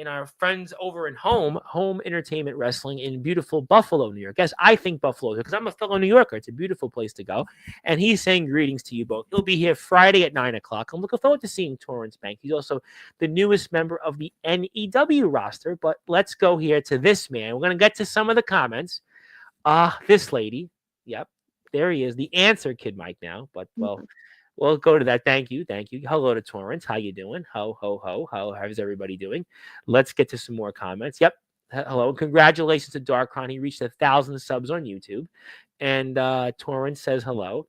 our friends over in Home Entertainment Wrestling in beautiful Buffalo, New York. Yes, I think Buffalo, because I'm a fellow New Yorker. It's a beautiful place to go. And he's saying greetings to you both. He'll be here Friday at 9 o'clock. I'm looking forward to seeing Torrance Bank. He's also the newest member of the NEW roster. But let's go here to this man. We're going to get to some of the comments. This lady. Yep, there he is. The answer kid Mike now. But, well... We'll go to that. Thank you. Hello to Torrance. How you doing? Ho, ho, ho. How's everybody doing? Let's get to some more comments. Yep. Hello. Congratulations to Darkron. He reached 1,000 subs on YouTube. And Torrance says hello.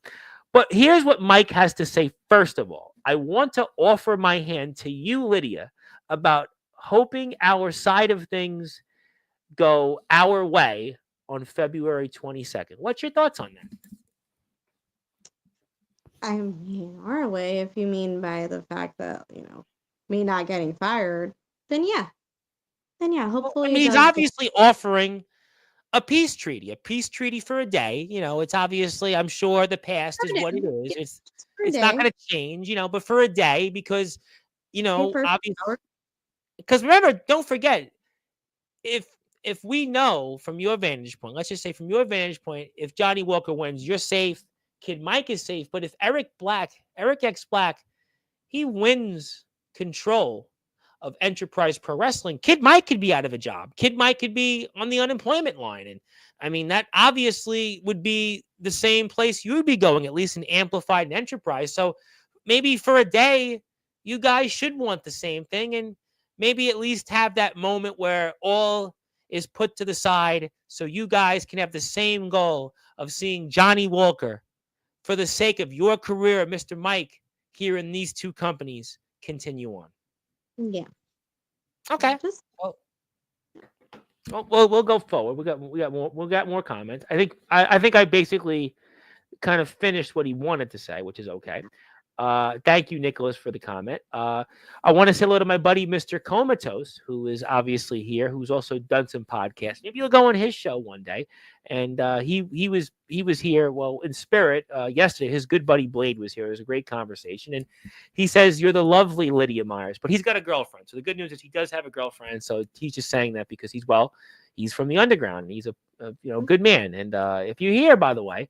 But here's what Mike has to say first of all. I want to offer my hand to you, Lydia, about hoping our side of things go our way on February 22nd. What's your thoughts on that? I mean, our way, if you mean by the fact that, me not getting fired, then yeah. Hopefully. I mean, he's obviously offering a peace treaty for a day. It's obviously, I'm sure the past is what it is. It's not going to change, but for a day because, obviously, because remember, don't forget, if we know from your vantage point, let's just say from your vantage point, if Johnny Walker wins, you're safe. Kid Mike is safe, but if Eric X Black, he wins control of Enterprise Pro Wrestling, Kid Mike could be out of a job. Kid Mike could be on the unemployment line. And I mean, that obviously would be the same place you would be going, at least in Amplified and Enterprise. So maybe for a day, you guys should want the same thing, and maybe at least have that moment where all is put to the side so you guys can have the same goal of seeing Johnny Walker, for the sake of your career, Mr. Mike, here in these two companies, continue on. Yeah. Okay. Just Well, we'll go forward. We got more comments. I think I basically kind of finished what he wanted to say, which is okay. Thank you, Nicholas, for the comment. I want to say hello to my buddy, Mr. Comatose, who is obviously here, who's also done some podcasts. Maybe you'll go on his show one day. And he was here, well, in spirit yesterday. His good buddy Blade was here. It was a great conversation. And he says, you're the lovely Lydia Myerz, but he's got a girlfriend. So the good news is he does have a girlfriend. So he's just saying that because he's from the underground. And he's a good man. And if you're here, by the way,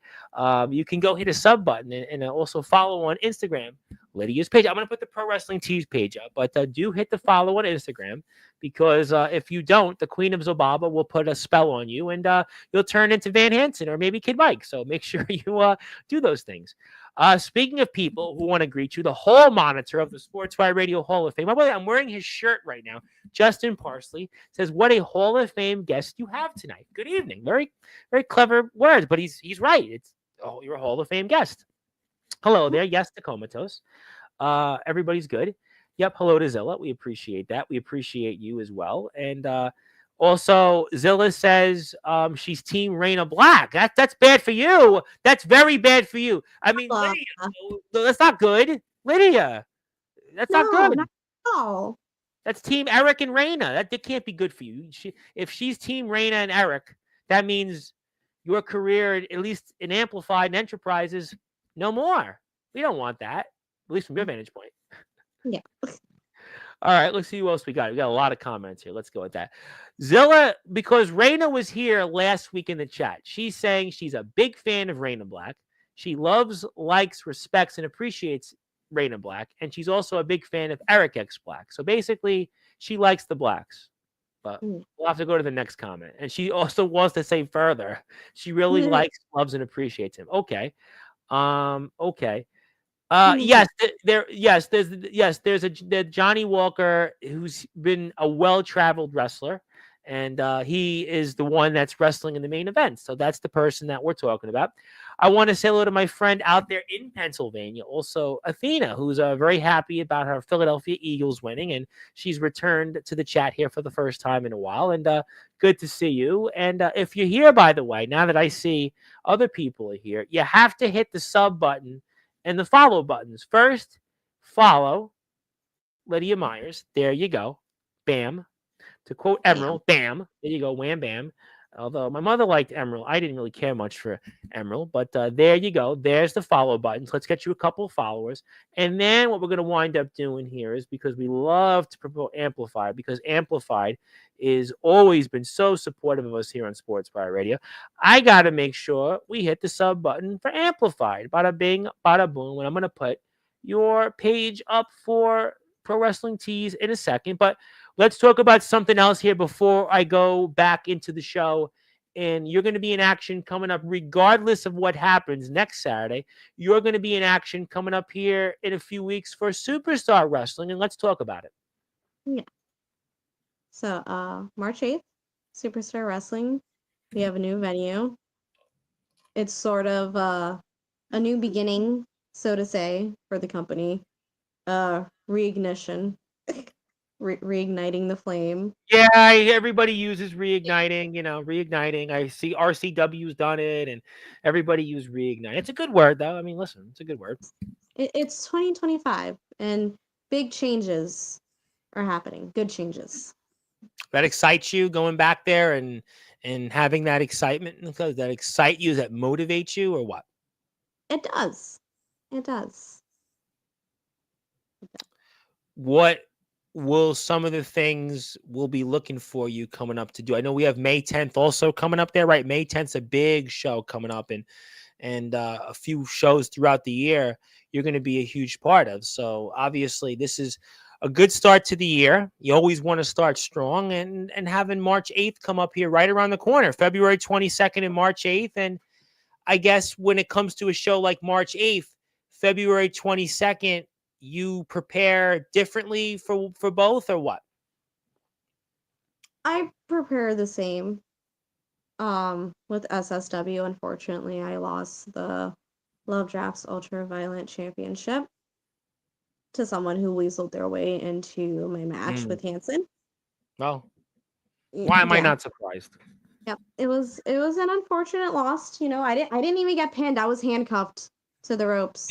you can go hit a sub button and also follow on Instagram Lydia's page. I'm going to put the Pro Wrestling Tees page up, but do hit the follow on Instagram, because if you don't, the Queen of Zobaba will put a spell on you, and you'll turn into Van Hansen or maybe Kid Mike. So make sure you do those things. Speaking of people who want to greet you, the hall monitor of the Sportswire Radio Hall of Fame. By the way, I'm wearing his shirt right now. Justin Parsley says, "What a Hall of Fame guest you have tonight." Good evening. Very, very clever words, but he's right. You're a Hall of Fame guest. Hello there. Yes, to Comatose. Everybody's good. Yep. Hello to Zilla. We appreciate that. We appreciate you as well. And also, Zilla says she's Team Raina Black. That's bad for you. That's very bad for you. I mean, Lydia, that's not good. Lydia, that's not good. No. That's Team Eric and Raina. That can't be good for you. If she's Team Raina and Eric, that means your career, at least in Amplified and Enterprises, no more. We don't want that, at least from your vantage point. Yeah. All right, let's see who else we got. We got a lot of comments here. Let's go with that. Zilla, because Raina was here last week in the chat, she's saying she's a big fan of Raina Black. She loves, likes, respects, and appreciates Raina Black. And she's also a big fan of Eric X Black. So basically, she likes the Blacks. But we'll have to go to the next comment. And she also wants to say further, she really likes, loves, and appreciates him. Okay. Okay. There's a Johnny Walker who's been a well-traveled wrestler, and he is the one that's wrestling in the main event. So that's the person that we're talking about. I want to say hello to my friend out there in Pennsylvania, also Athena, who's very happy about her Philadelphia Eagles winning, and she's returned to the chat here for the first time in a while, and good to see you. And if you're here, by the way, now that I see other people are here, you have to hit the sub button and the follow buttons. First, follow Lydia Myerz. There you go. Bam. To quote Emerald, bam. There you go. Wham, bam. Although my mother liked Emerald. I didn't really care much for Emerald. But there you go. There's the follow buttons. Let's get you a couple of followers. And then what we're going to wind up doing here is, because we love to promote Amplified, because Amplified is always been so supportive of us here on Sportswire Radio, I got to make sure we hit the sub button for Amplified. Bada bing, bada boom. And I'm going to put your page up for Pro Wrestling Tees in a second. But let's talk about something else here before I go back into the show. And you're going to be in action coming up, regardless of what happens next Saturday. You're going to be in action coming up here in a few weeks for Superstar Wrestling. And let's talk about it. Yeah. So, March 8th, Superstar Wrestling. We have a new venue. It's sort of a new beginning, so to say, for the company. Reignition. Reigniting the flame. Yeah, everybody uses reigniting, reigniting. I see RCW's done it, and everybody uses reignite. It's a good word, though. I mean, listen, it's a good word. It's 2025, and big changes are happening. Good changes. That excites you going back there and having that excitement? Does that excite you? Does that motivate you, or what? It does. It does. What will some of the things we'll be looking for you coming up to do? I know we have May 10th also coming up there, right? May 10th's a big show coming up, and a few shows throughout the year you're going to be a huge part of. So obviously this is a good start to the year. You always want to start strong, and having March 8th come up here right around the corner, February 22nd and March 8th. And I guess when it comes to a show like March 8th, February 22nd, you prepare differently for both, or what? I prepare the same. With SSW, unfortunately, I lost the Love Drafts Ultra Violent Championship to someone who weaseled their way into my match Mm. with Hanson. Well, why am I Yeah. not surprised? Yep. It was an unfortunate loss. I didn't even get pinned. I was handcuffed to the ropes.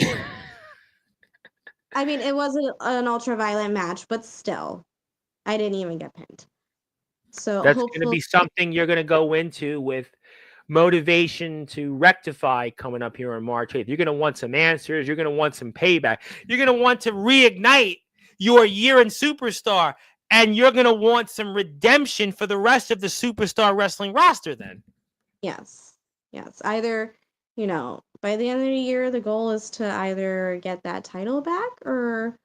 I mean, it was an ultra violent match, but still, I didn't even get pinned. So That's going to hopefully, be something you're going to go into with motivation to rectify coming up here on March 8th. You're going to want some answers. You're going to want some payback. You're going to want to reignite your year in Superstar, and you're going to want some redemption for the rest of the Superstar Wrestling roster then. yes. Either, by the end of the year, the goal is to either get that title back, or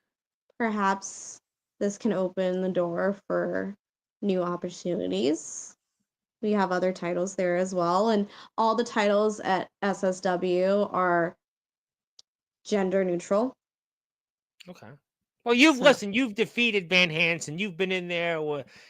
perhaps this can open the door for new opportunities. We have other titles there as well, and all the titles at SSW are gender neutral. Okay. Well, So you've defeated Van Hansen. You've been in there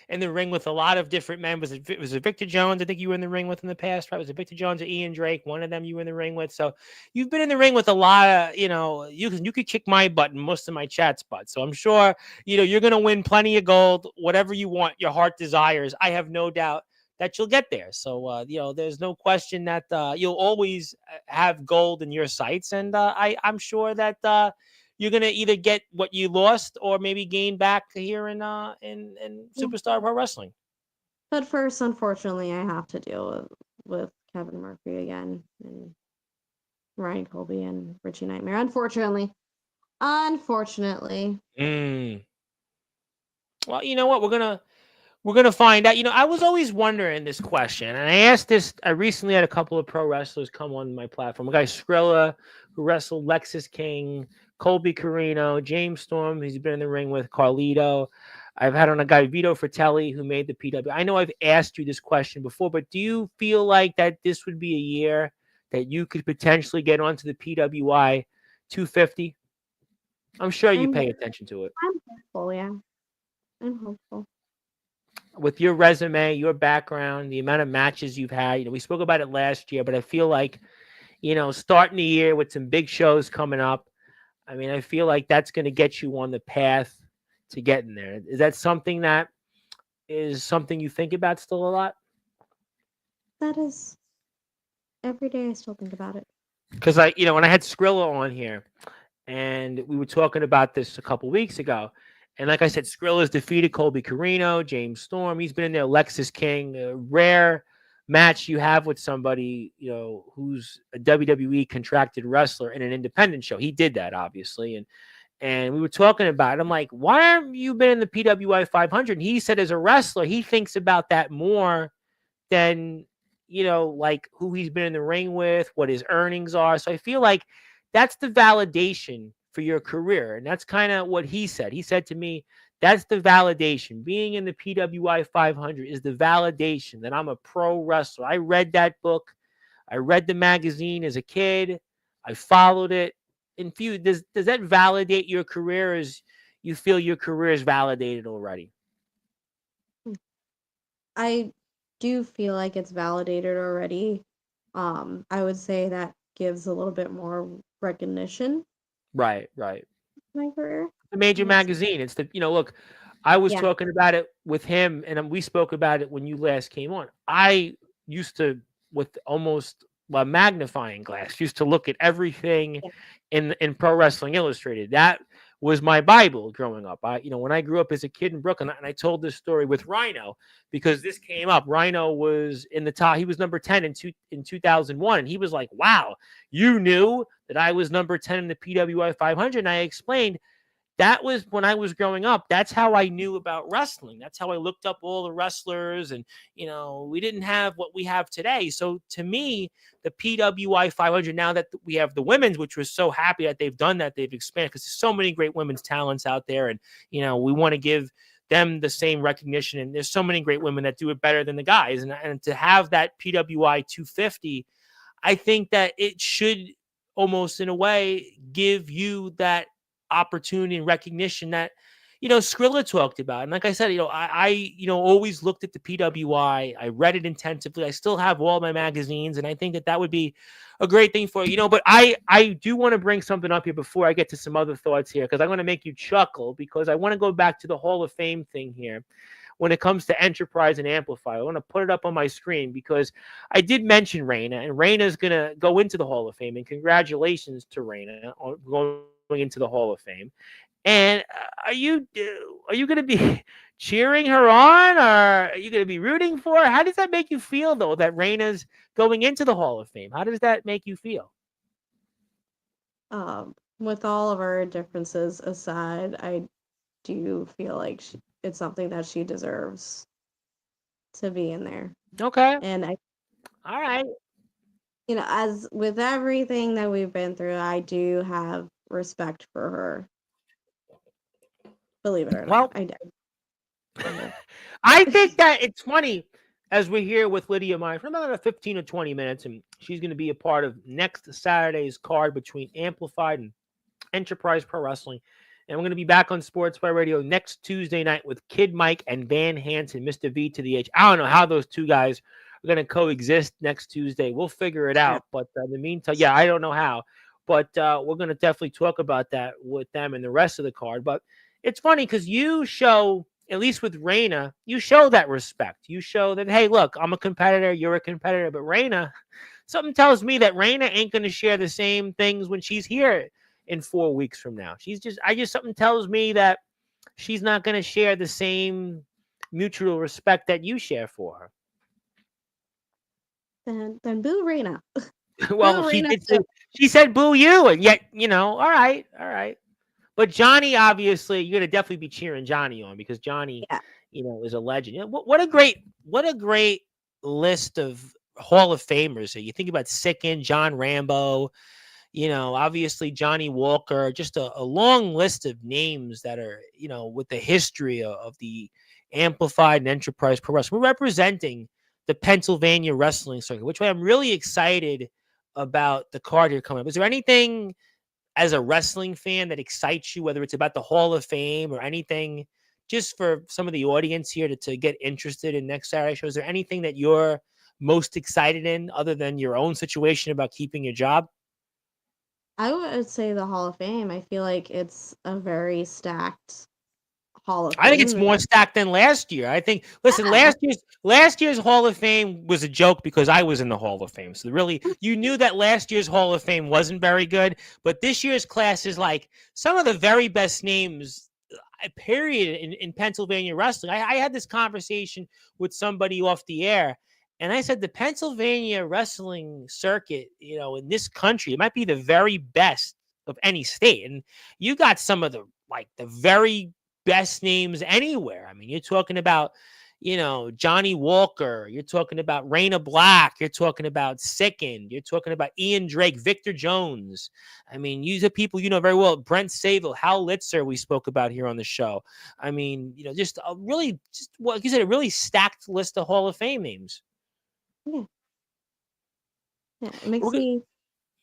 in the ring with a lot of different members. Was it Victor Jones? I think you were in the ring with in the past, right? Was it Victor Jones or Ian Drake? One of them you were in the ring with. So you've been in the ring with a lot of, you could kick my butt and most of my chat's butt. So I'm sure, you're going to win plenty of gold, whatever you want, your heart desires. I have no doubt that you'll get there. So, there's no question that you'll always have gold in your sights. And I'm sure that you're gonna either get what you lost or maybe gain back here in yeah. Superstar Pro Wrestling. But first, unfortunately, I have to deal with Kevin Murphy again, and Ryan Colby and Richie Nightmare. Unfortunately. Mm. Well, you know what? We're gonna find out. I was always wondering this question, and I asked this. I recently had a couple of pro wrestlers come on my platform. A guy Skrilla, who wrestled Lexus King, Colby Carino, James Storm, who's been in the ring with Carlito. I've had on a guy Vito Fratelli, who made the PW. I know I've asked you this question before, but do you feel like that this would be a year that you could potentially get onto the PWI 250? I'm sure you I'm pay attention to it. I'm hopeful, yeah. I'm hopeful. With your resume, your background, the amount of matches you've had. We spoke about it last year, but I feel like, starting the year with some big shows coming up, I mean, I feel like that's going to get you on the path to getting there. Is that something you think about still a lot? That is every day I still think about it. Because when I had Skrilla on here, and we were talking about this a couple weeks ago, and like I said, Skrilla's defeated Colby Carino, James Storm. He's been in there, Lexus King. A rare match you have with somebody, who's a WWE contracted wrestler in an independent show. He did that, obviously, and we were talking about it. I'm like, why haven't you been in the PWI 500? And he said, as a wrestler, he thinks about that more than, like who he's been in the ring with, what his earnings are. So I feel like that's the validation for your career. And that's kind of what he said. He said to me, that's the validation. Being in the PWI 500 is the validation that I'm a pro wrestler. I read that book. I read the magazine as a kid. I followed it. And few, does that validate your career, as you feel your career is validated already? I do feel like it's validated already. I would say that gives a little bit more recognition Right. to my career. The major Yes. magazine. It's the, look, I was Yeah. talking about it with him, and we spoke about it when you last came on. I used to, with almost a magnifying glass, used to look at everything Yeah. in Pro Wrestling Illustrated. That was my Bible growing up. When I grew up as a kid in Brooklyn, and I told this story with Rhino because this came up. Rhino was in the top. He was number 10 in 2001, and he was like, "Wow, you knew that I was number 10 in the PWI 500?" And I explained, that was when I was growing up. That's how I knew about wrestling. That's how I looked up all the wrestlers. And, we didn't have what we have today. So to me, the PWI 500, now that we have the women's, which we're so happy that they've done that, they've expanded, because there's so many great women's talents out there. And, we want to give them the same recognition. And there's so many great women that do it better than the guys. And to have that PWI 250, I think that it should almost in a way give you that opportunity and recognition that, Skrilla talked about. And like I said, I always looked at the PWI. I read it intensively. I still have all my magazines. And I think that that would be a great thing for, but I do want to bring something up here before I get to some other thoughts here, because I'm going to make you chuckle, because I want to go back to the Hall of Fame thing here. When it comes to Enterprise and Amplify, I want to put it up on my screen, because I did mention Raina, and Raina is going to go into the Hall of Fame. And congratulations to Raina on going into the Hall of Fame. And are you going to be cheering her on, or are you going to be rooting for her? How does that make you feel, though, that Raina's going into the Hall of Fame? How does that make you feel? With all of our differences aside, I do feel like it's something that she deserves to be in there. Okay. And All right. As with everything that we've been through, I do have respect for her. Believe it or not. I think that it's funny, as we're here with Lydia Myerz for about 15 or 20 minutes, and she's going to be a part of next Saturday's card between Amplified and Enterprise Pro Wrestling. And we're going to be back on Sportswire Radio next Tuesday night with Kid Mike and Van Hansen, Mr. V to the H. I don't know how those two guys are going to coexist next Tuesday. We'll figure it out. But in the meantime, I don't know how. But we're going to definitely talk about that with them and the rest of the card. But it's funny, because you show, at least with Raina, you show that respect. You show that, hey, look, I'm a competitor, you're a competitor. But Raina, something tells me that Raina ain't going to share the same things when she's here in 4 weeks from now. Something tells me that she's not going to share the same mutual respect that you share for her. Then boo Raina. Well, she said boo you, and yet, all right. But Johnny, obviously, you're going to definitely be cheering Johnny on, because Johnny, is a legend. What a great list of Hall of Famers. So you think about Sicken, John Rambo, obviously Johnny Walker, just a long list of names that are, with the history of the Amplified and Enterprise Pro Wrestling. We're representing the Pennsylvania wrestling circuit, which way I'm really excited about the card here coming up. Is there anything as a wrestling fan that excites you, whether it's about the Hall of Fame or anything, just for some of the audience here to get interested in next Saturday show? Is there anything that you're most excited in, other than your own situation about keeping your job? I would say the Hall of Fame. I feel like it's a very stacked Hall of Fame. I think it's more stacked than last year. I think, listen, last year's Hall of Fame was a joke, because I was in the Hall of Fame. So really, you knew that last year's Hall of Fame wasn't very good. But this year's class is like some of the very best names, period, in Pennsylvania wrestling. I had this conversation with somebody off the air, and I said the Pennsylvania wrestling circuit, in this country, it might be the very best of any state. And you got some of the very best names anywhere. I mean, you're talking about, Johnny Walker. You're talking about Raina Black. You're talking about Sicken. You're talking about Ian Drake, Victor Jones. I mean, these are people you know very well. Brent Saville, Hal Litzer, we spoke about here on the show. I mean, just a really, like you said, a really stacked list of Hall of Fame names. Yeah, it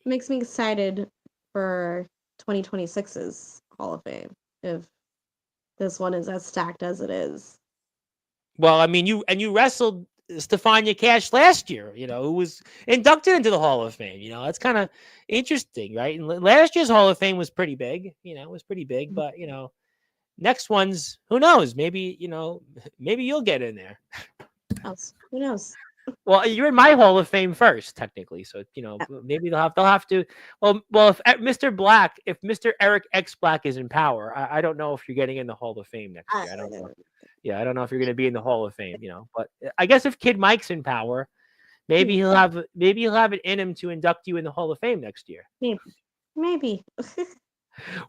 makes me excited for 2026's Hall of Fame, if this one is as stacked as it is. Well, I mean, you wrestled Stefania Cash last year, who was inducted into the Hall of Fame. That's kind of interesting, right? And last year's Hall of Fame was pretty big, but, next one's, who knows? Maybe, maybe you'll get in there. Who knows? Well, you're in my Hall of Fame first, technically. So, maybe they'll have to. Well, if Mr. Eric X Black is in Power, I don't know if you're getting in the Hall of Fame next year. I don't know. Yeah, I don't know if you're going to be in the Hall of Fame, but I guess if Kid Mike's in Power, maybe he'll have it in him to induct you in the Hall of Fame next year. Maybe.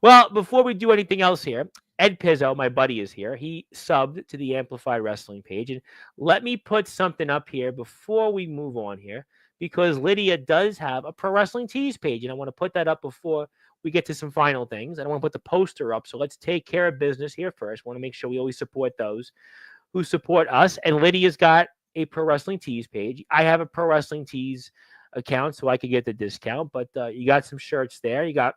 Well, before we do anything else here, Ed Pizzo, my buddy, is here. He subbed to the Amplified Wrestling page. And let me put something up here before we move on here, because Lydia does have a Pro Wrestling Tees page. And I want to put that up before we get to some final things. I don't want to put the poster up. So let's take care of business here first. I want to make sure we always support those who support us. And Lydia's got a Pro Wrestling Tees page. I have a Pro Wrestling Tees account so I could get the discount. But you got some shirts there. You got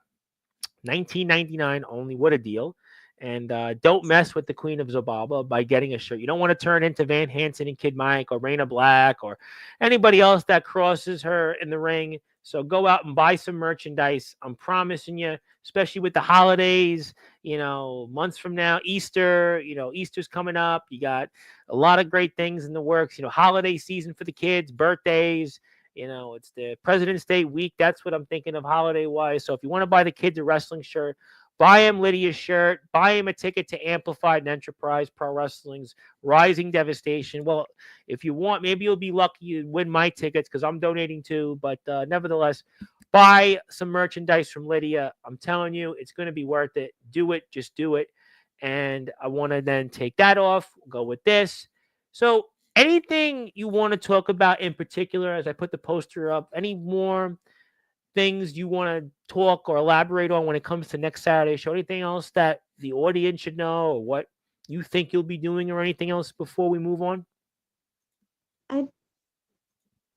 $19.99 only. What a deal. And don't mess with the Queen of Zababa by getting a shirt. You don't want to turn into Van Hansen and Kid Mike or Raina Black or anybody else that crosses her in the ring. So go out and buy some merchandise. I'm promising you, especially with the holidays, months from now, Easter, Easter's coming up. You got a lot of great things in the works, holiday season for the kids, birthdays. It's the President's Day week. That's what I'm thinking of holiday-wise. So if you want to buy the kids a wrestling shirt, buy him Lydia's shirt, buy him a ticket to Amplified and Enterprise Pro Wrestling's Rising Devastation. Well, if you want, maybe you'll be lucky to win my tickets because I'm donating too. But nevertheless, buy some merchandise from Lydia. I'm telling you, it's going to be worth it. Do it. Just do it. And I want to then take that off, go with this. So anything you want to talk about in particular as I put the poster up? Any more things you want to talk or elaborate on when it comes to next Saturday's show? Anything else that the audience should know or what you think you'll be doing or anything else before we move on?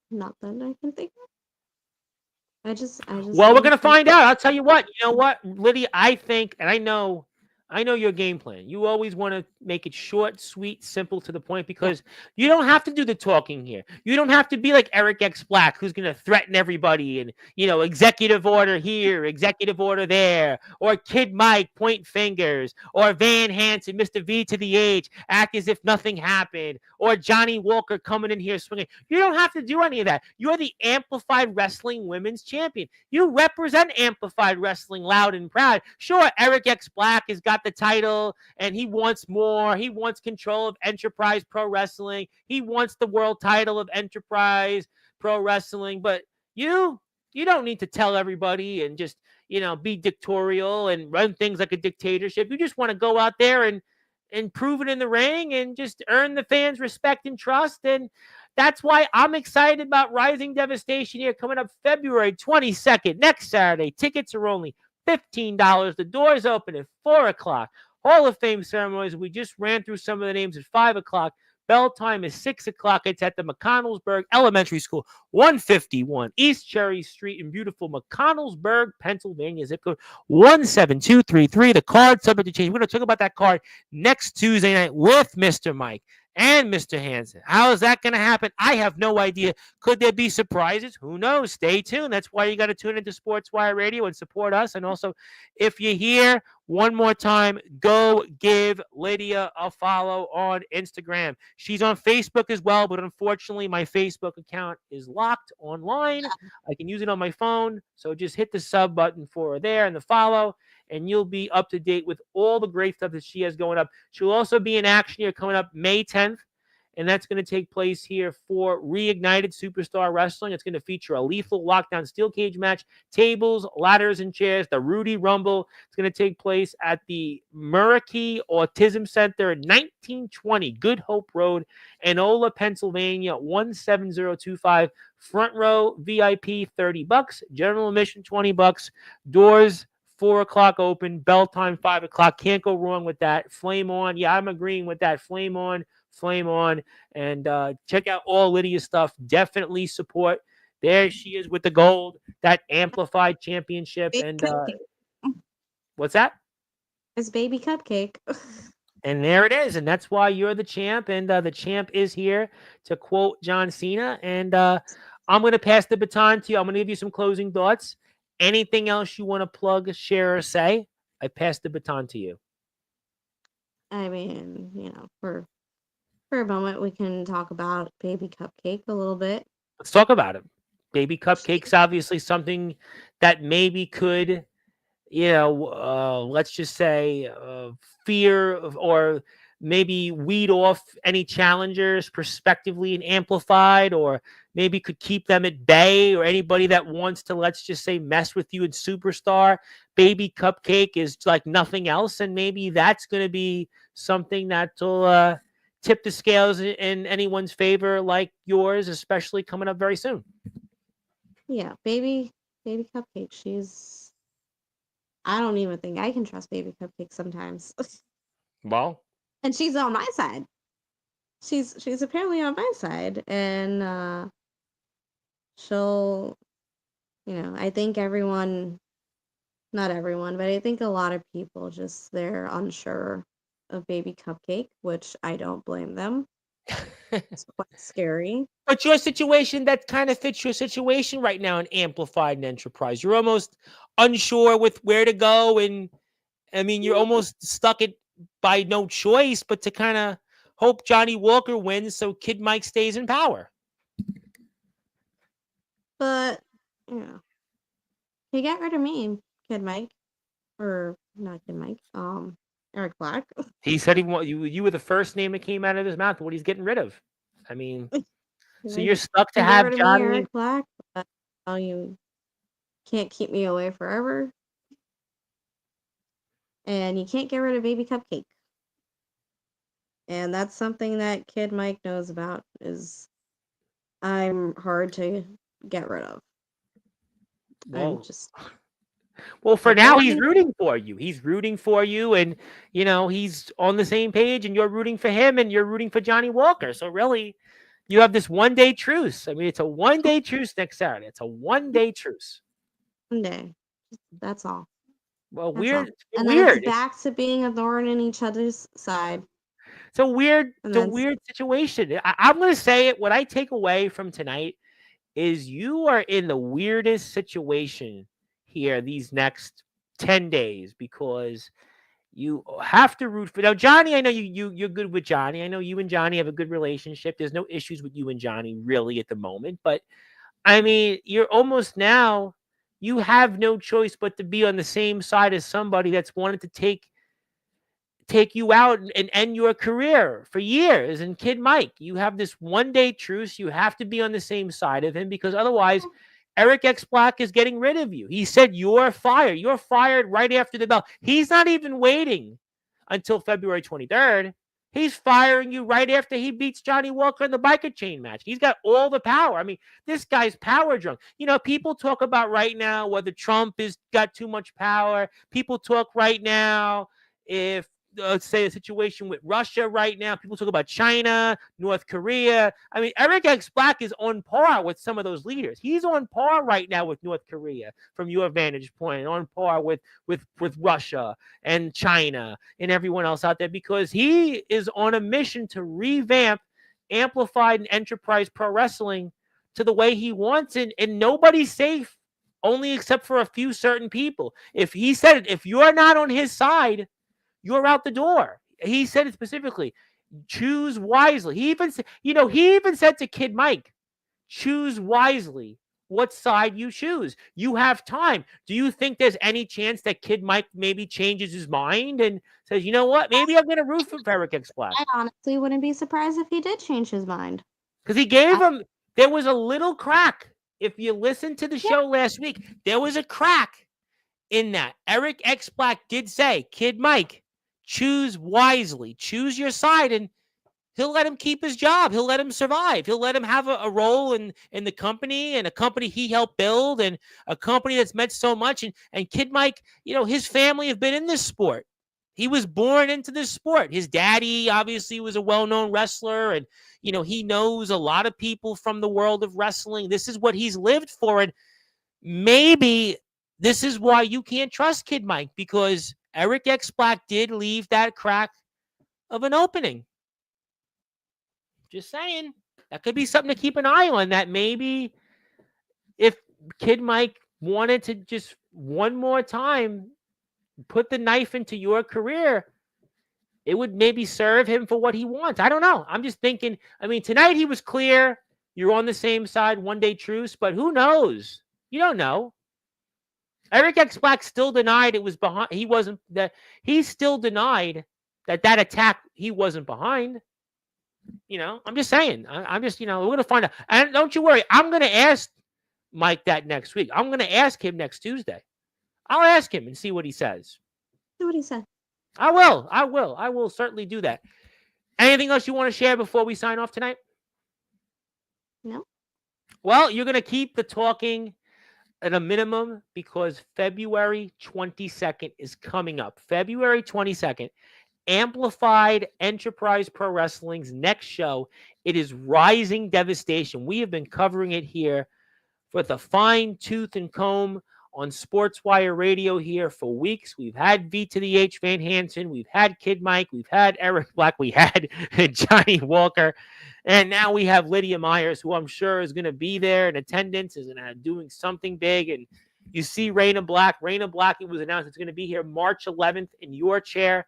Not that I can think of. I just. Well, we're going to find out. I'll tell you what. You know what, Lydia, I think, and I know your game plan. You always want to make it short, sweet, simple, to the point, because you don't have to do the talking here. You don't have to be like Eric X Black, who's going to threaten everybody and, executive order here, executive order there, or Kid Mike, point fingers, or Van Hansen, Mr. V to the H, act as if nothing happened, or Johnny Walker coming in here swinging. You don't have to do any of that. You're the Amplified Wrestling Women's Champion. You represent Amplified Wrestling loud and proud. Sure, Eric X Black has got the title and he wants more. He wants control of Enterprise Pro Wrestling. He wants the world title of Enterprise Pro Wrestling. But you don't need to tell everybody and just, be dictatorial and run things like a dictatorship. You just want to go out there and prove it in the ring and just earn the fans' respect and trust. And that's why I'm excited about Rising Devastation here coming up February 22nd, next Saturday. Tickets are only $15. The doors open at 4 o'clock. Hall of Fame ceremonies. We just ran through some of the names at 5 o'clock. Bell time is 6 o'clock. It's at the McConnellsburg Elementary School, 151 East Cherry Street in beautiful McConnellsburg, Pennsylvania. Zip code 17233. The card subject to change. We're going to talk about that card next Tuesday night with Mr. Mike and Mr. Hansen. How is that going to happen? I have no idea. Could there be surprises? Who knows? Stay tuned. That's why you got to tune into Sportswire Radio and support us. And also, if you're here, one more time, go give Lydia a follow on Instagram. She's on Facebook as well, but unfortunately, my Facebook account is locked online. I can use it on my phone, so just hit the sub button for her there and the follow, and you'll be up to date with all the great stuff that she has going up. She'll also be in action here coming up May 10th, and that's going to take place here for Reignited Superstar Wrestling. It's going to feature a lethal lockdown steel cage match, tables, ladders, and chairs, the Rudy Rumble. It's going to take place at the Murakee Autism Center, 1920 Good Hope Road, Enola, Pennsylvania, 17025. Front row VIP, $30. General admission, $20. Doors 4 o'clock open. Bell time 5 o'clock. Can't go wrong with that. Flame on. Yeah, I'm agreeing with that. Flame on. Flame on. And check out all Lydia's stuff. Definitely support. There she is with the gold, that Amplified Championship. And what's that? It's Baby Cupcake. And there it is. And that's why you're the champ. And the champ is here, to quote John Cena. And I'm going to pass the baton to you. I'm going to give you some closing thoughts. Anything else you want to plug, share, or say? I pass the baton to you. I mean, for a moment, we can talk about Baby Cupcake a little bit. Let's talk about it. Baby Cupcake's obviously something that maybe could, let's just say, fear or maybe weed off any challengers prospectively and amplified, or maybe could keep them at bay, or anybody that wants to, let's just say, mess with you in Superstar. Baby Cupcake is like nothing else, and maybe that's going to be something that'll tip the scales in anyone's favor, like yours, especially coming up very soon. Yeah, baby Cupcake. I don't even think I can trust Baby Cupcake sometimes. Well, And she's on my side. She's apparently on my side, and she'll, I think not everyone, but I think a lot of people they're unsure of Baby Cupcake, which I don't blame them. It's quite scary. But your situation, that kind of fits your situation right now in Amplified and Enterprise. You're almost unsure with where to go, and I mean, you're almost stuck it by no choice but to kind of hope Johnny Walker wins so Kid Mike stays in power. But, he got rid of me, Kid Mike. Or not Kid Mike, Eric Black. He said you were the first name that came out of his mouth what he's getting rid of. I mean, so you're stuck to have Johnny. Eric Black, but you can't keep me away forever. And you can't get rid of Baby Cupcake. And that's something that Kid Mike knows about, is I'm hard to get rid of. Well, for now, he's rooting for you. He's rooting for you, and, he's on the same page, and you're rooting for him, and you're rooting for Johnny Walker. So really, you have this one-day truce. I mean, it's a one-day truce next Saturday. It's a one-day truce. One day. That's all. Well, That's weird. all. And weird. then it's back to being a thorn in each other's side. It's a weird situation. I'm going to say it. What I take away from tonight is you are in the weirdest situation here these next 10 days, because you have to root for. Now, Johnny, I know you're good with Johnny. I know you and Johnny have a good relationship. There's no issues with you and Johnny really at the moment. But, I mean, you're almost now, you have no choice but to be on the same side as somebody that's wanted to take you out and end your career for years. And Kid Mike, you have this one-day truce. You have to be on the same side of him, because otherwise Eric X Black is getting rid of you. He said you're fired. You're fired right after the bell. He's not even waiting until February 23rd. He's firing you right after he beats Johnny Walker in the biker chain match. He's got all the power. I mean, this guy's power drunk. People talk about right now whether Trump has got too much power. People talk right now if, let's say, a situation with Russia right now. People talk about China, North Korea. I mean, Eric X Black is on par with some of those leaders. He's on par right now with North Korea from your vantage point, on par with Russia and China and everyone else out there, because he is on a mission to revamp Amplified and Enterprise Pro Wrestling to the way he wants it, and nobody's safe, only except for a few certain people. If he said it, if you're not on his side, you're out the door. He said it specifically. Choose wisely. He even said to Kid Mike, choose wisely what side you choose. You have time. Do you think there's any chance that Kid Mike maybe changes his mind and says, you know what, maybe I'm going to root for Eric X Black? I honestly wouldn't be surprised if he did change his mind. Because he gave him, there was a little crack. If you listened to the show last week, there was a crack in that. Eric X Black did say, Kid Mike, choose wisely, choose your side, and he'll let him keep his job. He'll let him survive. He'll let him have a role in the company, and a company he helped build, and a company that's meant so much. And Kid Mike, his family have been in this sport. He was born into this sport. His daddy obviously was a well-known wrestler, and he knows a lot of people from the world of wrestling. This is what he's lived for, and maybe this is why you can't trust Kid Mike, because Eric X Black did leave that crack of an opening. Just saying. That could be something to keep an eye on, that maybe if Kid Mike wanted to just one more time put the knife into your career, it would maybe serve him for what he wants. I don't know. I'm just thinking, I mean, tonight he was clear. You're on the same side, one-day truce, but who knows? You don't know. Eric X Black still denied it was behind. He still denied that attack he wasn't behind. I'm just saying. I'm just, we're going to find out. And don't you worry. I'm going to ask Mike that next week. I'm going to ask him next Tuesday. I'll ask him and see what he says. See what he said. I will. I will certainly do that. Anything else you want to share before we sign off tonight? No. Well, you're going to keep the talking at a minimum because February 22nd is coming up. February 22nd, Amplified Enterprise Pro Wrestling's next show. It is Rising Devastation. We have been covering it here with a fine tooth and comb on Sportswire Radio here for weeks. We've had V to the H Van Hansen. We've had Kid Mike. We've had Eric Black. We had Johnny Walker. And now we have Lydia Myerz, who I'm sure is going to be there in attendance, is going to doing something big. And you see Raina Black. Raina Black, it was announced it's going to be here March 11th in your chair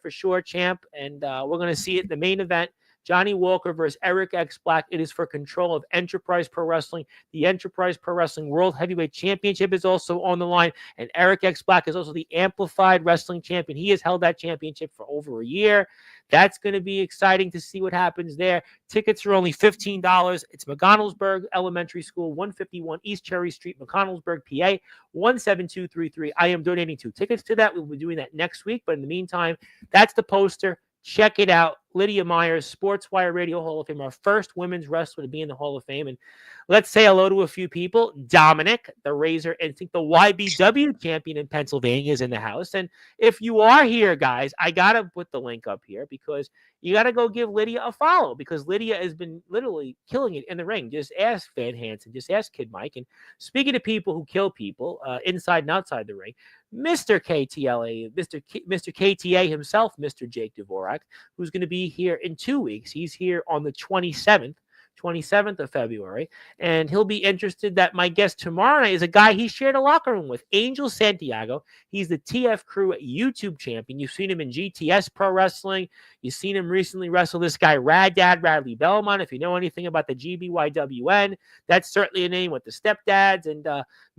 for sure, champ. And we're going to see it in the main event. Johnny Walker versus Eric X Black. It is for control of Enterprise Pro Wrestling. The Enterprise Pro Wrestling World Heavyweight Championship is also on the line. And Eric X Black is also the Amplified Wrestling Champion. He has held that championship for over a year. That's going to be exciting to see what happens there. Tickets are only $15. It's McConnellsburg Elementary School, 151 East Cherry Street, McConnellsburg, PA, 17233. I am donating 2 tickets to that. We'll be doing that next week. But in the meantime, that's the poster. Check it out. Lydia Myerz, Sportswire Radio Hall of Fame, our first women's wrestler to be in the Hall of Fame. And let's say hello to a few people. Dominic, the Razor Instinct, the YBW champion in Pennsylvania, is in the house. And if you are here, guys, I got to put the link up here because you got to go give Lydia a follow because Lydia has been literally killing it in the ring. Just ask Van Hansen. Just ask Kid Mike. And speaking to people who kill people inside and outside the ring, Mr. KTLA, Mr. KTA himself, Mr. Jake Dvorak, who's going to be here in 2 weeks. He's here on the 27th of February, and he'll be interested that my guest tomorrow night is a guy he shared a locker room with, Angel Santiago. He's the TF Crew YouTube champion. You've seen him in GTS Pro Wrestling. You've seen him recently wrestle this guy, Rad Dad Radley Belmont. If you know anything about the GBYWN, that's certainly a name with the stepdads. And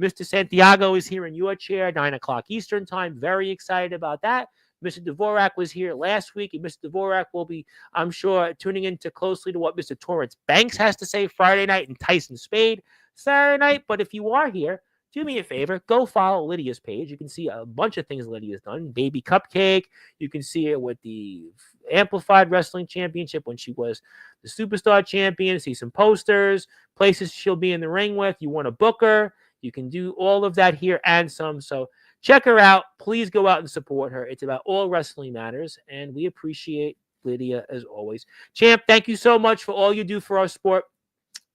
Mr. Santiago is here in your chair, 9 o'clock Eastern time. Very excited about that. Mr. Dvorak was here last week, and Mr. Dvorak will be, I'm sure, tuning into closely to what Mr. Torrance Banks has to say Friday night and Tyson Spade Saturday night. But if you are here, do me a favor, go follow Lydia's page. You can see a bunch of things Lydia's done. Baby Cupcake. You can see her with the Amplified Wrestling Championship when she was the Superstar Champion. See some posters, places she'll be in the ring with. You want to book her. You can do all of that here and some. So check her out. Please go out and support her. It's about all wrestling matters, and we appreciate Lydia as always. Champ, thank you so much for all you do for our sport.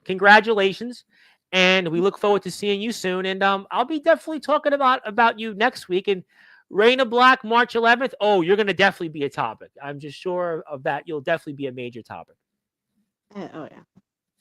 Congratulations, and we look forward to seeing you soon. And I'll be definitely talking about you next week. And Raina Black, March 11th. Oh, you're going to definitely be a topic. I'm just sure of that. You'll definitely be a major topic. Oh,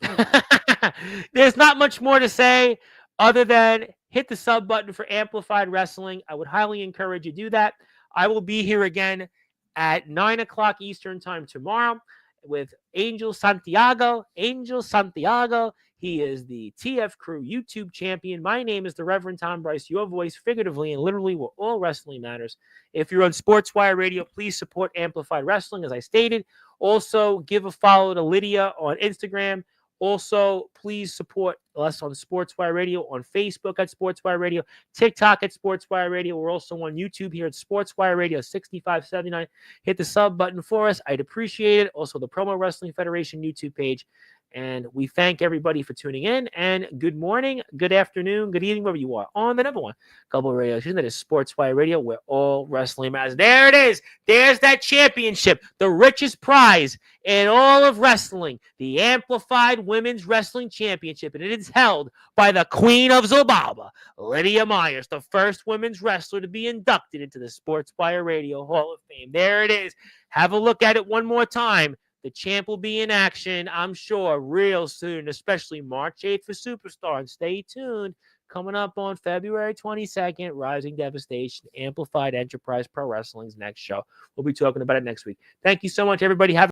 yeah. There's not much more to say other than hit the sub button for Amplified Wrestling. I would highly encourage you to do that. I will be here again at 9 o'clock Eastern time tomorrow with Angel Santiago. Angel Santiago. He is the TF Crew YouTube champion. My name is the Reverend Tom Bryce, your voice figuratively and literally where all wrestling matters. If you're on Sportswire Radio, please support Amplified Wrestling, as I stated. Also, give a follow to Lydia on Instagram. Also, please support us on Sportswire Radio, on Facebook at Sportswire Radio, TikTok at Sportswire Radio. We're also on YouTube here at Sportswire Radio 6579. Hit the sub button for us. I'd appreciate it. Also, the Promo Wrestling Federation YouTube page. And we thank everybody for tuning in. And good morning, good afternoon, good evening, wherever you are on the number one global radio station that is Sportswire Radio, where all wrestling matters. There it is. There's that championship, the richest prize in all of wrestling, the Amplified Women's Wrestling Championship. And it is held by the Queen of Zobaba, Lydia Myerz, the first women's wrestler to be inducted into the Sportswire Radio Hall of Fame. There it is. Have a look at it one more time. The champ will be in action, I'm sure, real soon, especially March 8th for Superstar. And stay tuned. Coming up on February 22nd, Rising Devastation, Amplified Enterprise Pro Wrestling's next show. We'll be talking about it next week. Thank you so much, everybody. Have